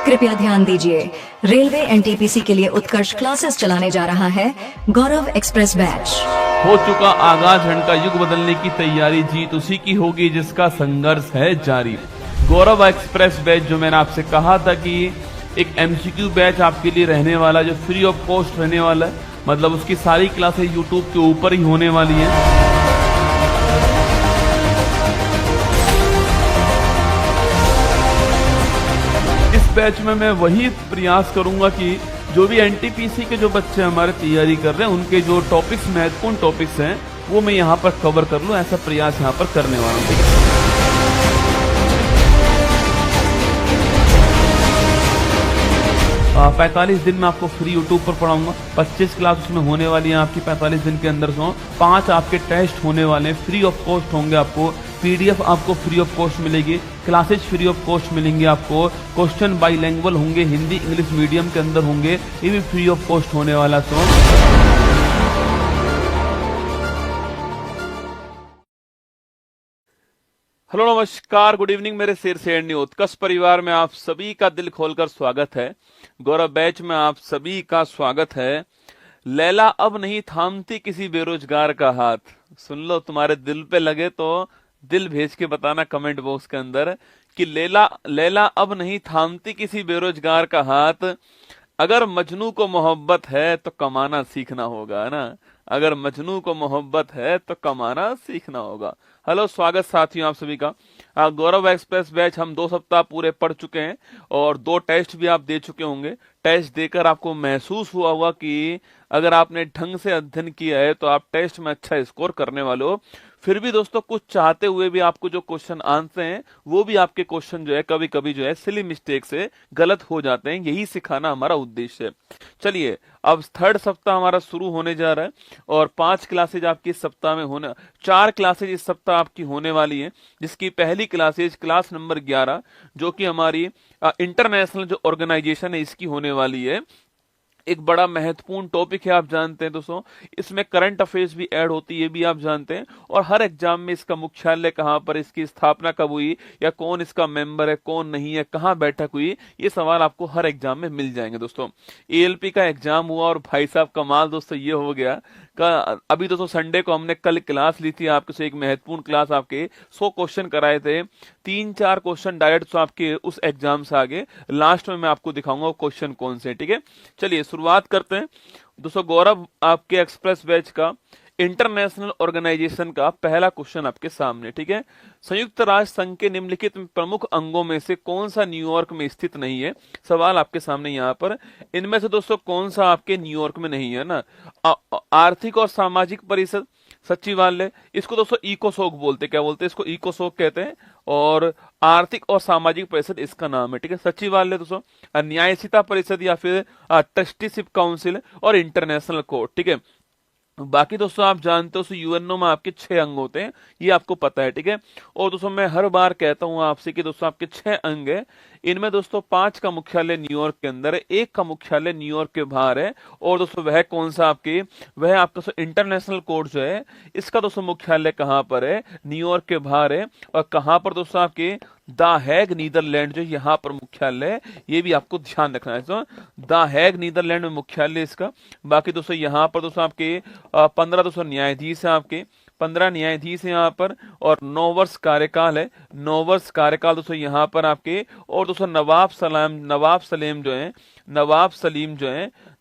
कृपया ध्यान दीजिए, रेलवे एनटीपीसी के लिए उत्कर्ष क्लासेस चलाने जा रहा है गौरव एक्सप्रेस बैच। हो चुका आगाज, रण का युग बदलने की तैयारी, जीत उसी की होगी जिसका संघर्ष है जारी। गौरव एक्सप्रेस बैच जो मैंने आपसे कहा था कि एक एमसीक्यू बैच आपके लिए रहने वाला, जो फ्री ऑफ कॉस्ट रहने वाला है, मतलब उसकी सारी क्लासेस यूट्यूब के ऊपर ही होने वाली है। इस बैच में मैं वही प्रयास करूंगा कि जो भी एनटीपीसी के जो बच्चे हमारे तैयारी कर रहे हैं उनके जो टॉपिक्स, महत्वपूर्ण टॉपिक्स हैं, वो मैं यहाँ पर कवर कर लूँ, ऐसा प्रयास यहाँ पर करने वाला हूँ। ठीक है, 45 दिन में आपको फ्री यूट्यूब पर पढ़ाऊंगा। 25 क्लास उसमें होने वाली है आपकी 45 दिन के अंदर। 5 आपके टेस्ट होने वाले हैं, फ्री ऑफ कॉस्ट होंगे। आपको पीडीएफ आपको फ्री ऑफ कॉस्ट मिलेगी, क्लासेज फ्री ऑफ कॉस्ट मिलेंगे आपको, क्वेश्चन बाइलैंग्वेज होंगे, हिंदी इंग्लिश मीडियम के अंदर होंगे, ये भी फ्री ऑफ कॉस्ट होने वाला। हेलो नमस्कार, गुड इवनिंग मेरे शेर शेरनी उत्कर्ष परिवार में आप सभी का दिल खोलकर स्वागत है। गौरव बैच में आप सभी का स्वागत है। लैला अब नहीं थामती किसी बेरोजगार का हाथ। सुन लो, तुम्हारे दिल पे लगे तो दिल भेज के बताना कमेंट बॉक्स के अंदर कि लैला अब नहीं थामती किसी बेरोजगार का हाथ। अगर मजनू को मोहब्बत है तो कमाना सीखना होगा ना। अगर मजनू को मोहब्बत है तो कमाना सीखना होगा। हेलो, स्वागत साथियों आप सभी का। गौरव एक्सप्रेस बैच हम 2 सप्ताह पूरे पढ़ चुके हैं और 2 टेस्ट भी आप दे चुके होंगे। टेस्ट देकर आपको महसूस हुआ होगा कि अगर आपने ढंग से अध्ययन किया है तो आप टेस्ट में अच्छा स्कोर करने वाले हो। फिर भी दोस्तों, कुछ चाहते हुए भी आपको जो क्वेश्चन आंसर हैं वो भी आपके क्वेश्चन जो है कभी कभी जो है सिली मिस्टेक से गलत हो जाते हैं। यही सिखाना हमारा उद्देश्य है। चलिए, अब 3rd सप्ताह हमारा शुरू होने जा रहा है और 5 क्लासेज आपकी इस सप्ताह में होने, 4 क्लासेज इस सप्ताह आपकी होने वाली है, जिसकी पहली क्लासेज क्लास नंबर 11 जो कि हमारी इंटरनेशनल जो ऑर्गेनाइजेशन है इसकी होने वाली है। एक बड़ा महत्वपूर्ण टॉपिक है, आप जानते हैं दोस्तों। इसमें करंट अफेयर्स भी ऐड होती है, ये भी आप जानते हैं। और हर एग्जाम में इसका मुख्यालय कहाँ पर, इसकी स्थापना कब हुई, या कौन इसका मेंबर है, कौन नहीं है, कहाँ बैठक हुई, ये सवाल आपको हर एग्जाम में मिल जाएंगे दोस्तों। एएलपी का एग्जाम हुआ और भाई साहब कमाल दोस्तों ये हो गया अभी दोस्तों संडे को हमने कल क्लास ली थी आपके से, एक महत्वपूर्ण क्लास, आपके 100 क्वेश्चन कराए थे। 3-4 क्वेश्चन डायरेक्ट तो आपके उस एग्जाम से आगे, लास्ट में मैं आपको दिखाऊंगा क्वेश्चन कौन से। ठीक है, चलिए शुरुआत करते हैं दोस्तों। गौरव आपके एक्सप्रेस बैच का इंटरनेशनल ऑर्गेनाइजेशन का पहला क्वेश्चन आपके सामने। ठीक है, संयुक्त राष्ट्र संघ के निम्नलिखित प्रमुख अंगों में से कौन सा न्यूयॉर्क में स्थित नहीं है। सवाल आपके सामने यहाँ पर, इनमें से दोस्तों कौन सा आपके न्यूयॉर्क में नहीं है ना। आर्थिक और सामाजिक परिषद, सचिवालय, इसको दोस्तों इकोसोक बोलते, क्या बोलते हैं इसको, इकोसोक कहते हैं। और आर्थिक और सामाजिक परिषद इसका नाम है। ठीक है, सचिवालय दोस्तों, न्यायिकता परिषद या फिर ट्रस्टीशिप काउंसिल और इंटरनेशनल कोर्ट। ठीक है, बाकी दोस्तों आप जानते हो यूएनओ में आपके 6 अंग होते हैं, ये आपको पता है। ठीक है, और दोस्तों मैं हर बार कहता हूं आपसे कि दोस्तों आपके 6 अंग है। इनमें दोस्तों 5 का मुख्यालय न्यूयॉर्क के अंदर है, 1 का मुख्यालय न्यूयॉर्क के बाहर है। और दोस्तों वह कौन सा आपके, वह आपका इंटरनेशनल कोर्ट जो है इसका दोस्तों मुख्यालय कहाँ पर है, न्यूयॉर्क के बाहर है। और कहाँ पर दोस्तों आपके, द हेग नीदरलैंड जो यहाँ पर मुख्यालय है, ये भी आपको ध्यान रखना है दोस्तों। द हेग नीदरलैंड में मुख्यालय इसका। बाकी दोस्तों यहाँ पर दोस्तों आपके 15 दोस्तों न्यायाधीश है, आपके 15 न्यायाधीश है यहाँ पर। और 9 वर्ष कार्यकाल है, 9 वर्ष कार्यकाल दोस्तों यहाँ पर आपके। और दोस्तों नवाब सलीम जो है,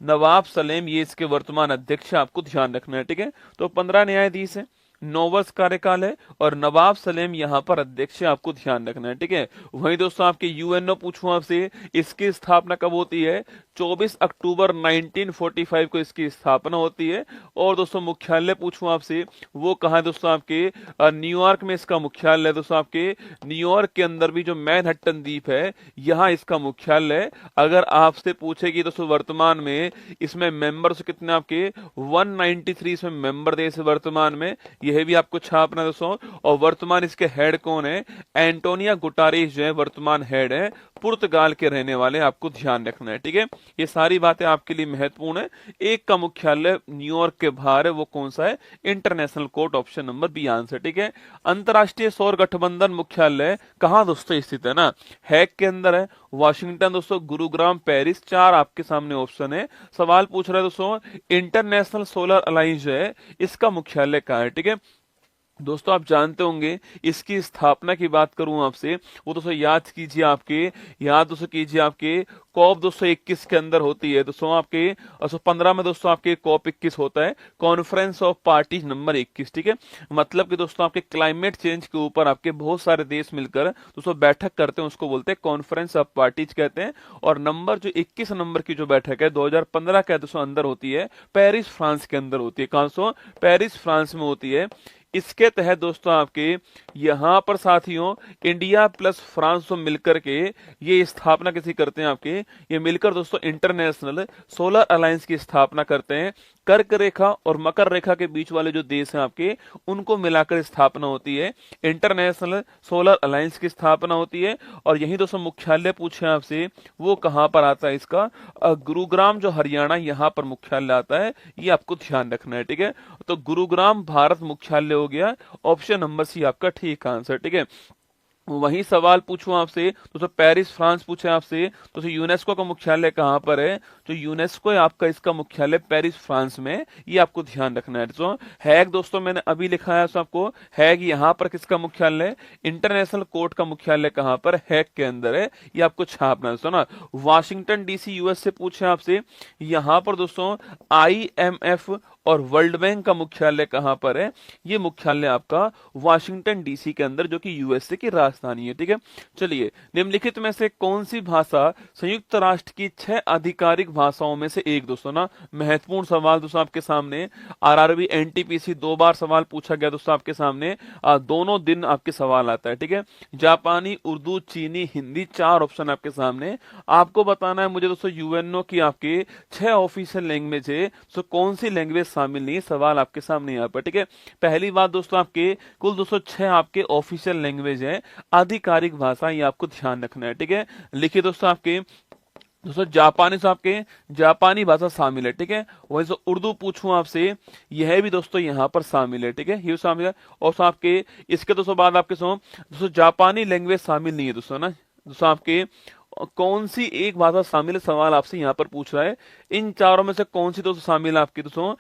नवाब सलीम ये इसके वर्तमान अध्यक्ष, आपको ध्यान रखना है। ठीक है, तो 15 न्यायाधीश है, 9 वर्ष कार्यकाल है और नवाब सलीम यहाँ पर अध्यक्ष है, आपको ध्यान रखना है। ठीक है, वहीं दोस्तों आपके यूएनओ पूछूं आपसे, इसकी स्थापना कब होती है, 24 अक्टूबर 1945 को इसकी स्थापना होती है। और दोस्तों मुख्यालय पूछूं आपसे, वो कहाँ है दोस्तों आपके, न्यूयॉर्क में इसका मुख्यालय है दोस्तों। आपके न्यूयॉर्क के अंदर भी जो मैनहट्टन द्वीप है, यहाँ इसका मुख्यालय है। अगर आपसे पूछेगी दोस्तों वर्तमान में इसमें मेंबर्स कितने आपके, 193 इसमें मेंबर देश वर्तमान में, यह भी आपको छापना है दोस्तों। और वर्तमान इसके हेड कौन है? एंटोनियो गुटेरेस जो है वर्तमान हेड है, पुर्तगाल के रहने वाले, आपको ध्यान रखना है। ठीक है, ये सारी बातें आपके लिए महत्वपूर्ण है। एक का मुख्यालय न्यूयॉर्क के बाहर है, वो कौन सा है? International court, option number B answer. ठीक है, अंतरराष्ट्रीय सौर गठबंधन मुख्यालय कहाँ दोस्तों स्थित है ना? हैग के अंदर है, वाशिंगटन दोस्तों, गुरुग्राम, पेरिस, 4 आपके सामने ऑप्शन है। सवाल पूछ रहा है दोस्तों इंटरनेशनल सोलर अलायंस है, इसका मुख्यालय कहाँ है? ठीक है दोस्तों, आप जानते होंगे इसकी स्थापना की बात करूं आपसे, वो दोस्तों याद कीजिए आपके कॉप 221 के अंदर होती है दोस्तों। आपके 2015 में दोस्तों आपके कॉप 21 होता है, कॉन्फ्रेंस ऑफ पार्टीज नंबर 21। ठीक है, मतलब कि दोस्तों आपके क्लाइमेट चेंज के ऊपर आपके बहुत सारे देश मिलकर दोस्तों बैठक करते हैं, उसको बोलते हैं कॉन्फ्रेंस ऑफ पार्टीज कहते हैं। और नंबर जो 21 नंबर की जो बैठक है 2015 के दोस्तों अंदर होती है, पेरिस फ्रांस के अंदर होती है। कहां सो? पेरिस फ्रांस में होती है। इसके तहत दोस्तों आपके यहां पर साथियों इंडिया प्लस फ्रांस तो मिलकर के ये स्थापना किसी करते हैं, आपके ये मिलकर दोस्तों इंटरनेशनल सोलर अलायंस की स्थापना करते हैं। कर्क रेखा और मकर रेखा के बीच वाले जो देश हैं आपके, उनको मिलाकर स्थापना होती है, इंटरनेशनल सोलर अलायंस की स्थापना होती है। और यही दोस्तों मुख्यालय पूछे आपसे, वो कहां पर आता है इसका? गुरुग्राम जो हरियाणा, यहां पर मुख्यालय आता है, ये आपको ध्यान रखना है। ठीक है, तो गुरुग्राम भारत मुख्यालय हो गया, ऑप्शन नंबर सी आपका ठीक आंसर। ठीक है, वही सवाल पूछूं आपसे तो पेरिस फ्रांस पूछे आपसे तो यूनेस्को का मुख्यालय कहां पर है? तो यूनेस्को है आपका, इसका मुख्यालय पेरिस फ्रांस में, ये आपको ध्यान रखना है। तो हैग दोस्तों मैंने अभी लिखा है आपको, हैग यहां पर किसका मुख्यालय? इंटरनेशनल कोर्ट का मुख्यालय कहां पर? हैग के अंदर है, ये आपको छापना है दोस्तों ना। वाशिंगटन डीसी यूएस से पूछे आपसे, यहां पर दोस्तों IMF और वर्ल्ड बैंक का मुख्यालय कहां पर है? ये मुख्यालय आपका वाशिंगटन डीसी के अंदर, जो कि यूएसए की राजधानी है। ठीक है, चलिए निम्नलिखित में से कौन सी भाषा संयुक्त राष्ट्र की 6 आधिकारिक भाषाओं में से एक? दोस्तों ना महत्वपूर्ण सवाल दोस्तों आपके सामने, आरआरबी एनटीपीसी 2 बार सवाल पूछा गया दोस्तों आपके सामने, दोनों दिन आपके सवाल आता है। ठीक है, जापानी, उर्दू, चीनी, हिंदी, 4 ऑप्शन आपके सामने। आपको बताना है मुझे दोस्तों यूएनओ की आपके 6 ऑफिशियल लैंग्वेज है, तो कौन सी लैंग्वेज शामिल नहीं है? सवाल आपके सामने यहाँ पर। ठीक है, पहली बात दोस्तों आपके कुल दोस्तों 6 आपके ऑफिशियल लैंग्वेज है, आधिकारिक भाषा, ये आपको ध्यान रखना है। ठीक है, लिखिए दोस्तों आपके दोस्तों जापानी से आपके जापानी भाषा शामिल है। ठीक है, वही तो उर्दू पूछूं आपसे, यह भी दोस्तों यहाँ पर शामिल है। ठीक है, ये शामिल है। और आपके इसके दोस्तों बाद आपके दोस्तों जापानी लैंग्वेज शामिल नहीं है दोस्तों ना। दोस्तों आपके कौन सी एक भाषा शामिल है? सवाल आपसे यहाँ पर पूछ रहा है, इन चारों में से कौन सी दोस्तों शामिल है आपकी? दोस्तों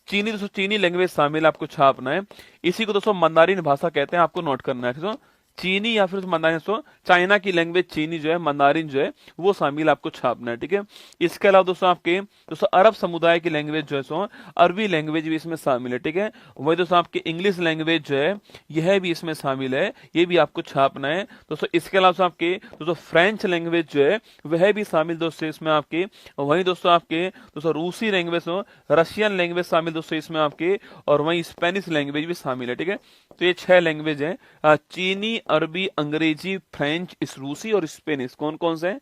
चीनी, दोस्तों चीनी लैंग्वेज शामिल, आपको छापना है। इसी को दोस्तों मंदारिन भाषा कहते हैं, आपको नोट करना है। दोस्तों चीनी या फिर मंदारिन, दोस्तों चाइना की लैंग्वेज चीनी जो है, मंदारिन जो है वो शामिल, आपको छापना है। ठीक है, इसके अलावा दोस्तों आपके दोस्तों अरब समुदाय की लैंग्वेज जो है सो अरबी लैंग्वेज भी इसमें शामिल है। ठीक है, वही दोस्तों आपकी इंग्लिश लैंग्वेज जो है यह भी इसमें शामिल है, ये भी आपको छापना है। दोस्तों इसके अलावा आपके दोस्तों फ्रेंच लैंग्वेज जो है वह भी शामिल दोस्तों इसमें आपके। वही दोस्तों आपके दोस्तों रूसी लैंग्वेज, रशियन लैंग्वेज शामिल दोस्तों इसमें आपके, और वही स्पेनिश लैंग्वेज भी शामिल है। ठीक है, तो ये 6 लैंग्वेज है, चीनी, अरबी, अंग्रेजी, फ्रेंच, रूसी और स्पेनिश। कौन कौन से हैं?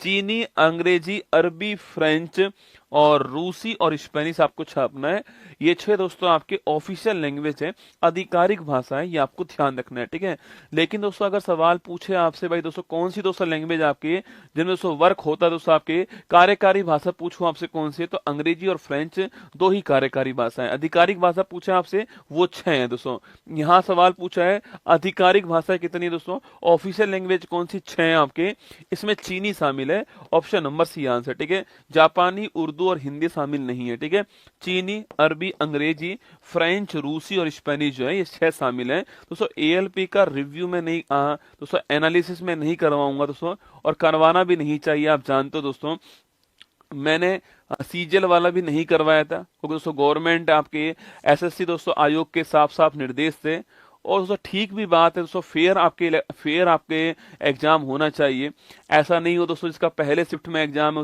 चीनी, अंग्रेजी, अरबी, फ्रेंच और रूसी और स्पेनिश आपको छापना है। ये 6 दोस्तों आपके ऑफिशियल लैंग्वेज है, आधिकारिक भाषा है, ये आपको ध्यान रखना है। ठीक है, लेकिन दोस्तों अगर सवाल पूछे आपसे भाई दोस्तों कौन सी दोस्तों लैंग्वेज आपके जिनमें दोस्तों वर्क होता है, दोस्तों आपके कार्यकारी भाषा पूछूं आपसे कौन सी है, तो अंग्रेजी और फ्रेंच 2 ही कार्यकारी भाषा है। आधिकारिक भाषा पूछे आपसे वो 6 है दोस्तों। यहाँ सवाल पूछा है आधिकारिक भाषा कितनी है दोस्तों? ऑफिशियल लैंग्वेज कौन सी? 6 है आपके, इसमें चीनी शामिल है, ऑप्शन नंबर सी आंसर। ठीक है, जापानी, उर्दू और हिंदी शामिल नहीं है। ठीक है, चीनी, अरबी, अंग्रेजी, फ्रेंच, रूसी और स्पेनिश जो है ये 6 शामिल है दोस्तों। ALP का रिव्यू में नहीं दोस्तों एनालिसिस में नहीं करवाऊंगा दोस्तों, और करवाना भी नहीं चाहिए। आप जानते हो दोस्तों मैंने सीजल वाला भी नहीं करवाया था, क्योंकि दोस्तों गवर्नमेंट आपके SSC दोस्तों आयोग के साफ साफ निर्देश थे, और दोस्तों ठीक भी बात है दोस्तों, फेयर आपके एग्जाम होना चाहिए। ऐसा नहीं हो दोस्तों जिसका पहले शिफ्ट में एग्जाम है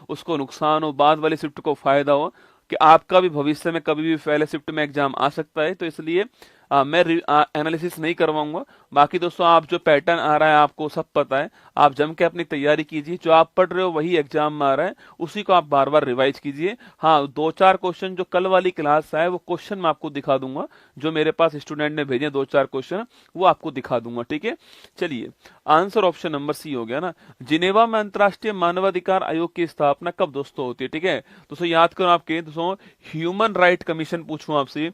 उसको नुकसान हो, बाद वाले शिफ्ट को फायदा हो, कि आपका भी भविष्य में कभी भी पहले शिफ्ट में एग्जाम आ सकता है। तो इसलिए मैं एनालिसिस नहीं करवाऊंगा। बाकी दोस्तों आप जो पैटर्न आ रहा है आपको सब पता है, आप जम के अपनी तैयारी कीजिए, जो आप पढ़ रहे हो वही एग्जाम में आ रहा है, उसी को आप बार बार रिवाइज कीजिए। हाँ, 2-4 क्वेश्चन जो कल वाली क्लास है वो क्वेश्चन मैं आपको दिखा दूंगा, जो मेरे पास स्टूडेंट ने भेजे 2-4 क्वेश्चन वो आपको दिखा दूंगा, ठीक है। चलिए, आंसर ऑप्शन नंबर सी हो गया ना। जिनेवा में अंतर्राष्ट्रीय मानवाधिकार आयोग की स्थापना कब दोस्तों होती है, ठीक है। दोस्तों याद करो आपके दोस्तों, ह्यूमन राइट कमीशन पूछूं आपसे,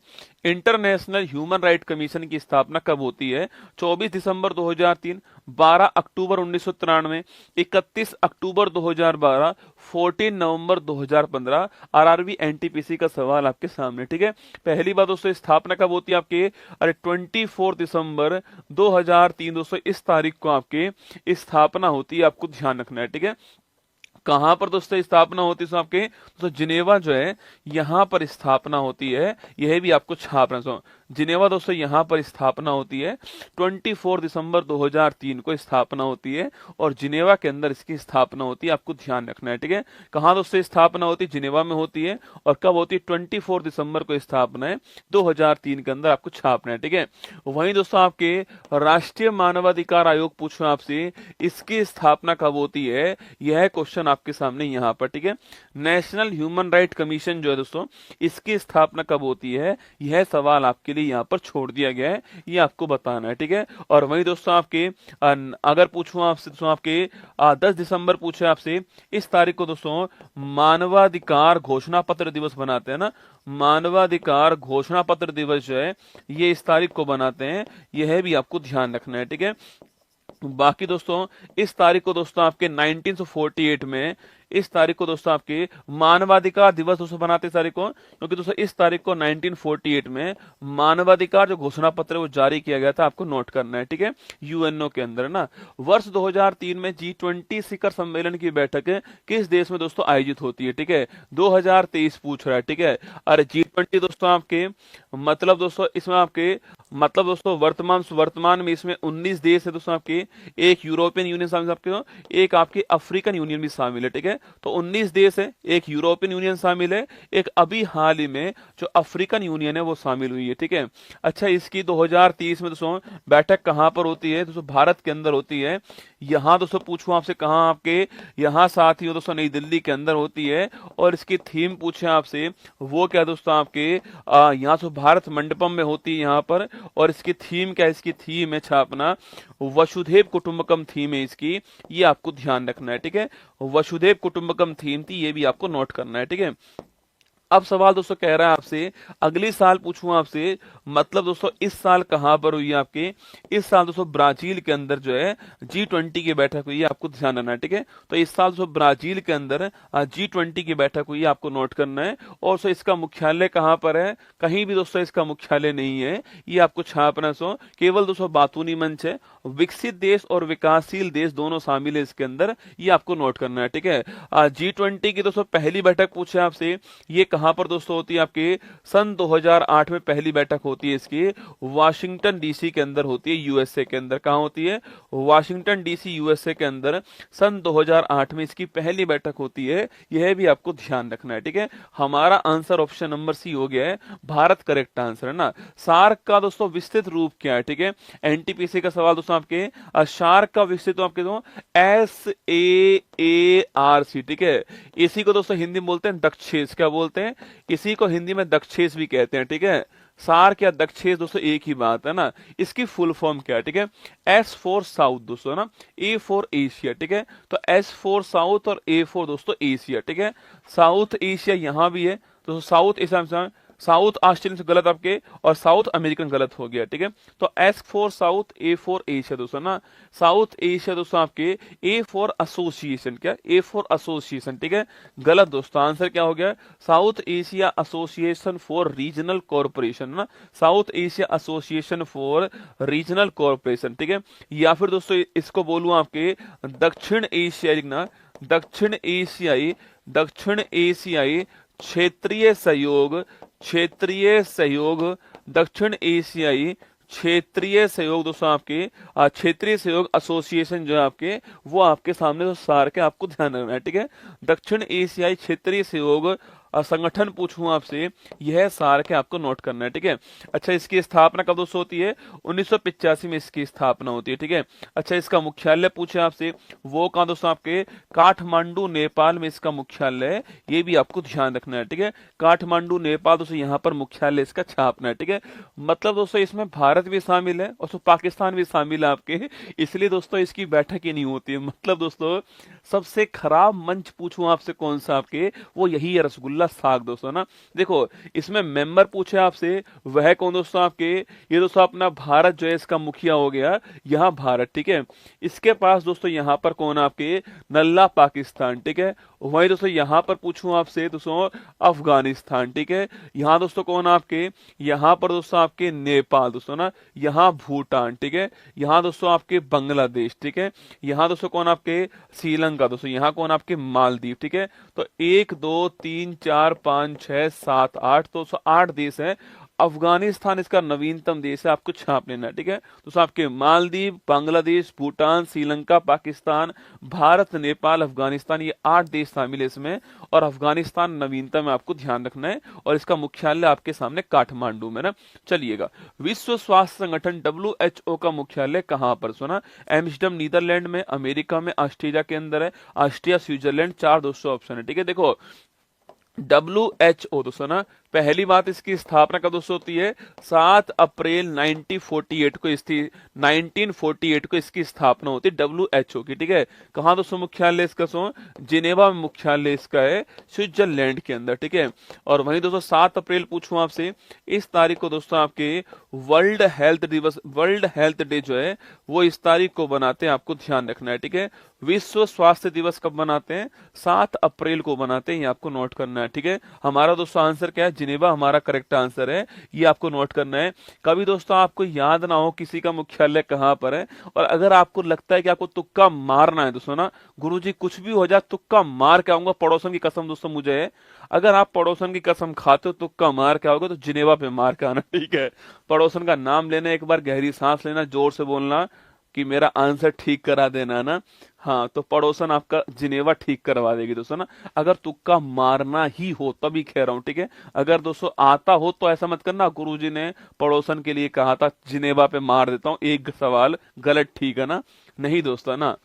इंटरनेशनल ह्यूमन राइट कमीशन की स्थापना कब होती है? 24 दिसंबर 2003, 12 अक्टूबर 1993, 31 अक्टूबर 2012, 14 नवंबर 2015। आरआरबी एनटीपीसी का सवाल आपके सामने, ठीक है। पहली बात दोस्तों, स्थापना कब होती है आपके? अरे 24 दिसंबर 2003 दोस्तों, इस तारीख को आपके स्थापना होती है, आपको ध्यान रखना है, ठीक है। कहां पर दोस्तों स्थापना होती है आपके? दोस्तों जिनेवा जो है यहां पर स्थापना होती है, यह भी आपको छापना। जिनेवा दोस्तों यहां पर स्थापना होती है, 24 दिसंबर 2003 को स्थापना होती है, और जिनेवा के अंदर इसकी स्थापना होती है, आपको ध्यान रखना है, ठीक है। कहां दोस्तों स्थापना होती है? जिनेवा में होती है, और कब होती है? 24 दिसंबर को स्थापना है, 2003 के अंदर आपको छापना है, ठीक है। वहीं दोस्तों आपके राष्ट्रीय मानवाधिकार आयोग पूछो आपसे, इसकी स्थापना कब होती है? यह क्वेश्चन आपके सामने यहाँ पर, ठीक है। नेशनल ह्यूमन राइट कमीशन जो है दोस्तों, इसकी स्थापना कब होती है? यह सवाल आपके लिए यहाँ पर छोड़ दिया गया है, ये आपको बताना है, ठीक है। और वहीं दोस्तों आपके अगर पूछूं आपसे दोस्तों आपके 10 दिसंबर पूछे आपसे, इस तारीख को दोस्तों मानवाधिकार घोषणा पत्र दिवस बनाते हैं ना, मानवाधिकार घोषणा पत्र दिवस जो है ये इस तारीख को बनाते हैं, यह भी आपको ध्यान रखना है, ठीक है। बाकी दोस्तों इस तारीख को दोस्तों आपके 1948 में, इस तारीख को दोस्तों आपके मानवाधिकार दिवस दोस्तों बनाते तारीख को, क्योंकि दोस्तों इस तारीख को 1948 में मानवाधिकार जो घोषणा पत्र वो जारी किया गया था, आपको नोट करना है, ठीक है, यूएनओ के अंदर ना। वर्ष 2003 में G20 शिखर सम्मेलन की बैठक किस देश में दोस्तों आयोजित होती है, ठीक है। 2023 पूछ रहा है, ठीक है। अरे G20 दोस्तों आपके मतलब दोस्तों इसमें आपके मतलब दोस्तों वर्तमान में इसमें 19 देश है दोस्तों आपके, एक यूरोपियन यूनियन शामिल आपके, एक आपके अफ्रीकन यूनियन भी शामिल है, ठीक है। तो 19 देश है, एक यूरोपियन यूनियन शामिल है, एक अभी हाल ही में जो अफ्रीकन यूनियन है वो शामिल हुई है, ठीक है। अच्छा, इसकी 2030 में दोस्तों बैठक कहां पर होती है? दोस्तों भारत के अंदर होती है। यहां दोस्तों पूछूं आपसे कहां? आपके यहां साथ ही दोस्तों नई दिल्ली के अंदर होती है। और इसकी थीम पूछे आपसे, वो क्या दोस्तों आपके यहाँ से भारत मंडपम में होती है यहाँ पर। और इसकी थीम क्या है? इसकी थीम है छापना वसुधैव कुटुंबकम थीम है इसकी, ये आपको ध्यान रखना है, ठीक है। वसुधैव कुटुंबकम थीम थी, ये भी आपको नोट करना है, ठीक है। अब सवाल दोस्तों कह रहा है आपसे, अगली साल पूछूं आपसे, मतलब दोस्तों इस साल कहां पर हुई है आपके? इस साल दोस्तों ब्राजील के अंदर जो है G20 की बैठक हुई है, आपको ध्यान रखना है, ठीक है। तो इस साल दोस्तों ब्राजील के अंदर G20 की बैठक हुई है, आपको नोट करना है। और सो इसका मुख्यालय कहां पर है? कहीं भी दोस्तों इसका मुख्यालय नहीं है, ये आपको छापना। सो केवल दोस्तों बातूनी मंच है, विकसित देश और विकासशील देश दोनों शामिल है इसके अंदर, ये आपको नोट करना है, ठीक है। G20 की दोस्तों पहली बैठक पूछे आपसे, ये कहां पर दोस्तों होती है? आपके सन 2008 में पहली बैठक होती है इसकी, वाशिंगटन डीसी के अंदर होती है, यूएसए के अंदर। कहां होती है? वाशिंगटन डीसी यूएसए के अंदर सन 2008 में इसकी पहली बैठक होती है, यह भी आपको ध्यान रखना है, ठीक है। हमारा आंसर ऑप्शन नंबर सी हो गया है, भारत करेक्ट आंसर है ना। सार्क का दोस्तों विस्तृत रूप क्या है, ठीक है। एनटीपीसी का सवाल दोस्तों आपके, सार्क का विस्तृत आपके दो SAARC, ठीक है। इसी को दोस्तों हिंदी में बोलते हैं दक्षेस, क्या बोलते हैं? इसी को हिंदी में दक्षेस भी कहते हैं, ठीक है। सार्क या दक्षेस दोस्तों एक ही बात है ना। इसकी फुल फॉर्म क्या है, ठीक है? S फॉर साउथ दोस्तों है ना, A फॉर एशिया, ठीक है। तो S फॉर साउथ और A फॉर दोस्तों एशिया, ठीक है। साउथ एशिया यहां भी है तो साउथ एशिया, साउथ ऑस्ट्रेलियन से गलत आपके, और साउथ अमेरिकन गलत हो गया, ठीक है। तो S for South, A for Asia दोस्तों ना। साउथ एशिया दोस्तों आपके A फॉर एसोसिएशन, क्या? A फॉर एसोसिएशन, ठीक है। गलत दोस्तों, आंसर क्या हो गया? South Asia association for regional corporation ना, South Asia association for regional corporation, ठीक है। या फिर दोस्तों इसको बोलूं आपके दक्षिण एशियाई ना, दक्षिण एशियाई क्षेत्रीय सहयोग, क्षेत्रीय सहयोग, दक्षिण एशियाई क्षेत्रीय सहयोग दोस्तों आपके क्षेत्रीय सहयोग एसोसिएशन जो है आपके, वो आपके सामने तो सार के आपको ध्यान रखना है, ठीक है। दक्षिण एशियाई क्षेत्रीय सहयोग संगठन पूछूं आपसे, यह सार्क है, आपको नोट करना है, ठीक है। अच्छा, इसकी स्थापना कब दोस्तों होती है? 1985 में इसकी स्थापना होती है, ठीक है। अच्छा, इसका मुख्यालय पूछे आपसे, वो कहाँ दोस्तों? आपके काठमांडू नेपाल में इसका मुख्यालय है, ये भी आपको ध्यान रखना है, ठीक है। काठमांडू नेपाल दोस्तों, यहाँ पर मुख्यालय इसका छापना है, ठीक है। मतलब दोस्तों इसमें भारत भी शामिल है और पाकिस्तान भी शामिल है आपके, इसलिए दोस्तों इसकी बैठक ही नहीं होती है। मतलब दोस्तों सबसे खराब मंच पूछूं आपसे कौन सा आपके, वो यही है, रसगुल्ला साग दोस्तों ना। देखो इसमें मेंबर पूछे आपसे, वह कौन दोस्तों? आपके ये दोस्तों अपना भारत जो है, इसका मुखिया हो गया यहाँ भारत, ठीक है। इसके पास दोस्तों यहाँ पर कौन? आपके नल्ला पाकिस्तान, ठीक है। वही दोस्तों यहाँ पर पूछूं आपसे दोस्तों, अफगानिस्तान, ठीक है। यहाँ दोस्तों कौन? आपके यहाँ पर दोस्तों आपके नेपाल दोस्तों ना, यहाँ भूटान, ठीक है। यहाँ दोस्तों आपके बांग्लादेश, ठीक है। यहाँ दोस्तों कौन? आपके श्रीलंका दोस्तों, यहाँ कौन? आपके मालदीव, ठीक है। तो 1 2 3 4 5 6 7 8 तो 8 देश है। अफगानिस्तान इसका नवीनतम देश है, आपको छाप लेना है, ठीक है। तो आपके मालदीव, बांग्लादेश, भूटान, श्रीलंका, पाकिस्तान, भारत, नेपाल, अफगानिस्तान, ये 8 देश शामिल है इसमें, और अफगानिस्तान नवीनतम है, आपको ध्यान रखना है। और इसका मुख्यालय आपके सामने काठमांडू में ना। चलिएगा, विश्व स्वास्थ्य संगठन WHO का मुख्यालय कहाँ पर? सुना, एम्स्टर्डम नीदरलैंड में, अमेरिका में, ऑस्ट्रेलिया के अंदर है, ऑस्ट्रिया, स्विट्जरलैंड, 4 दोस्तों ऑप्शन है, ठीक है। देखो WHO दोस्तों ना, पहली बात इसकी स्थापना कब दोस्तों होती है? 7 अप्रैल 1948 को इसकी स्थापना होती है WHO की, ठीक है। कहाँ दोस्तों मुख्यालय इसका? जिनेवा में मुख्यालय इसका है, स्विट्जरलैंड के अंदर, ठीक है। और वहीं दोस्तों 7 अप्रैल पूछूं आपसे, इस तारीख को दोस्तों आपके वर्ल्ड हेल्थ डे जो है वो इस तारीख को बनाते हैं, आपको ध्यान रखना है, ठीक है। विश्व स्वास्थ्य दिवस कब बनाते हैं? 7 अप्रैल को बनाते हैं, ये आपको नोट करना है, ठीक है। हमारा दोस्तों आंसर क्या है? जिनेवा हमारा करेक्ट आंसर है, ये आपको नोट करना है। कभी दोस्तों आपको याद ना हो किसी का मुख्यालय कहाँ पर है, और अगर आपको लगता है कि आपको तुक्का मारना है दोस्तों ना, गुरुजी कुछ भी हो जाए तुक्का मार के आऊंगा, पड़ोसन की कसम दोस्तों मुझे है, अगर आप पड़ोसन की कसम खाते हो तुक्का मार के आओगे तो जिनेवा पे मार के आना, ठीक है। पड़ोसन का नाम लेना, एक बार गहरी सांस लेना, जोर से बोलना कि मेरा आंसर ठीक करा देना ना, हाँ, तो पड़ोसन आपका जिनेवा ठीक करवा देगी दोस्तों ना। अगर तुक्का मारना ही हो तभी कह रहा हूं, ठीक है। अगर दोस्तों आता हो तो ऐसा मत करना, गुरुजी ने पड़ोसन के लिए कहा था जिनेवा पे मार देता हूं, एक सवाल गलत, ठीक है ना। नहीं दोस्तों ना,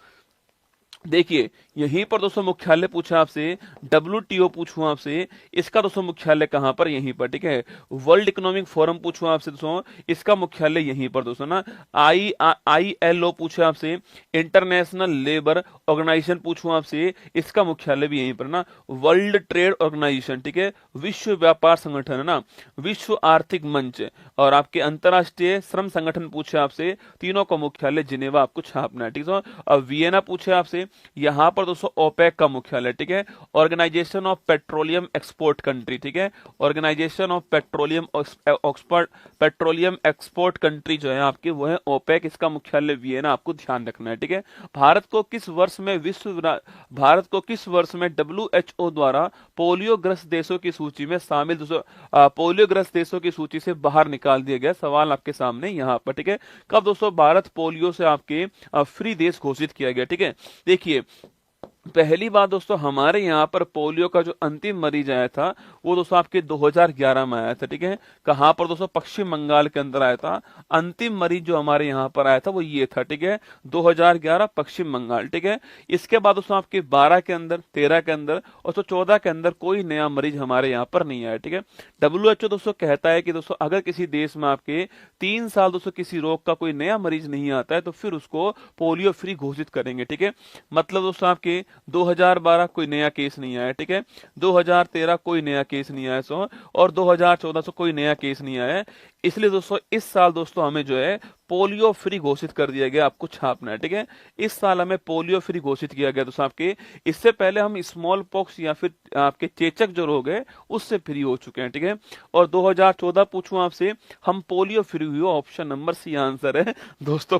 देखिए यहीं पर दोस्तों मुख्यालय पूछा आपसे, WTO पूछूं आपसे, इसका दोस्तों मुख्यालय कहां पर? यहीं पर, ठीक है। वर्ल्ड इकोनॉमिक फोरम पूछूं आपसे दोस्तों, इसका मुख्यालय यहीं पर दोस्तों ना। ILO पूछा आपसे, इंटरनेशनल लेबर ऑर्गेनाइजेशन पूछूं आपसे, इसका मुख्यालय भी यहीं पर ना। वर्ल्ड ट्रेड ऑर्गेनाइजेशन, ठीक है, विश्व व्यापार संगठन है ना, विश्व आर्थिक मंच और आपके अंतरराष्ट्रीय श्रम संगठन पूछे आपसे, तीनों का मुख्यालय जिनेवा आपको छापना है, ठीक है। और वियना पूछे आपसे, यहां पर दोस्तों ओपेक का मुख्यालय, ठीक है। Organisation of petroleum export country, ठीक है, organisation of petroleum export country जो है आपकी वो है ओपेक, इसका मुख्यालय वियना, आपको ध्यान रखना है, ठीक है। भारत को किस वर्ष में WHO द्वारा पोलियोग्रस्त देशों की सूची में शामिल पोलियोग्रस्त देशों की सूची से बाहर निकाल दिया गया? सवाल आपके सामने यहाँ पर, ठीक है। कब दोस्तों भारत पोलियो से आपके फ्री देश घोषित किया गया, ठीक है। देखिए पहली बात दोस्तों, हमारे यहाँ पर पोलियो का जो अंतिम मरीज आया था वो दोस्तों आपके 2011 में आया था, ठीक है। कहाँ पर दोस्तों? पश्चिम बंगाल के अंदर आया था। अंतिम मरीज जो हमारे यहाँ पर आया था वो ये था, ठीक है, 2011 पश्चिम बंगाल, ठीक है। इसके बाद दोस्तों आपके 12 के अंदर, 13 के अंदर और 14 के अंदर कोई नया मरीज हमारे यहाँ पर नहीं आया, ठीक है। WHO दोस्तों कहता है कि दोस्तों अगर किसी देश में आपके 3 साल दोस्तों किसी रोग का कोई नया मरीज नहीं आता है तो फिर उसको पोलियो फ्री घोषित करेंगे, ठीक है। मतलब दोस्तों आपके 2012 कोई नया केस नहीं आया, ठीक है, 2013 कोई नया केस नहीं आया और 2014 से कोई नया केस नहीं आया। इसलिए दोस्तों इस साल दोस्तों हमें जो है पोलियो फ्री घोषित कर दिया गया, आपको छापना है, ठीक है। इस साल हमें पोलियो फ्री घोषित किया गया दोस्तों आपके। इससे पहले हम स्मॉल पॉक्स या फिर आपके चेचक जो रोग है उससे फ्री हो चुके हैं, ठीक है। और 2014 पूछूं आपसे, हम पोलियो फ्री हुए, ऑप्शन नंबर सी आंसर है दोस्तों।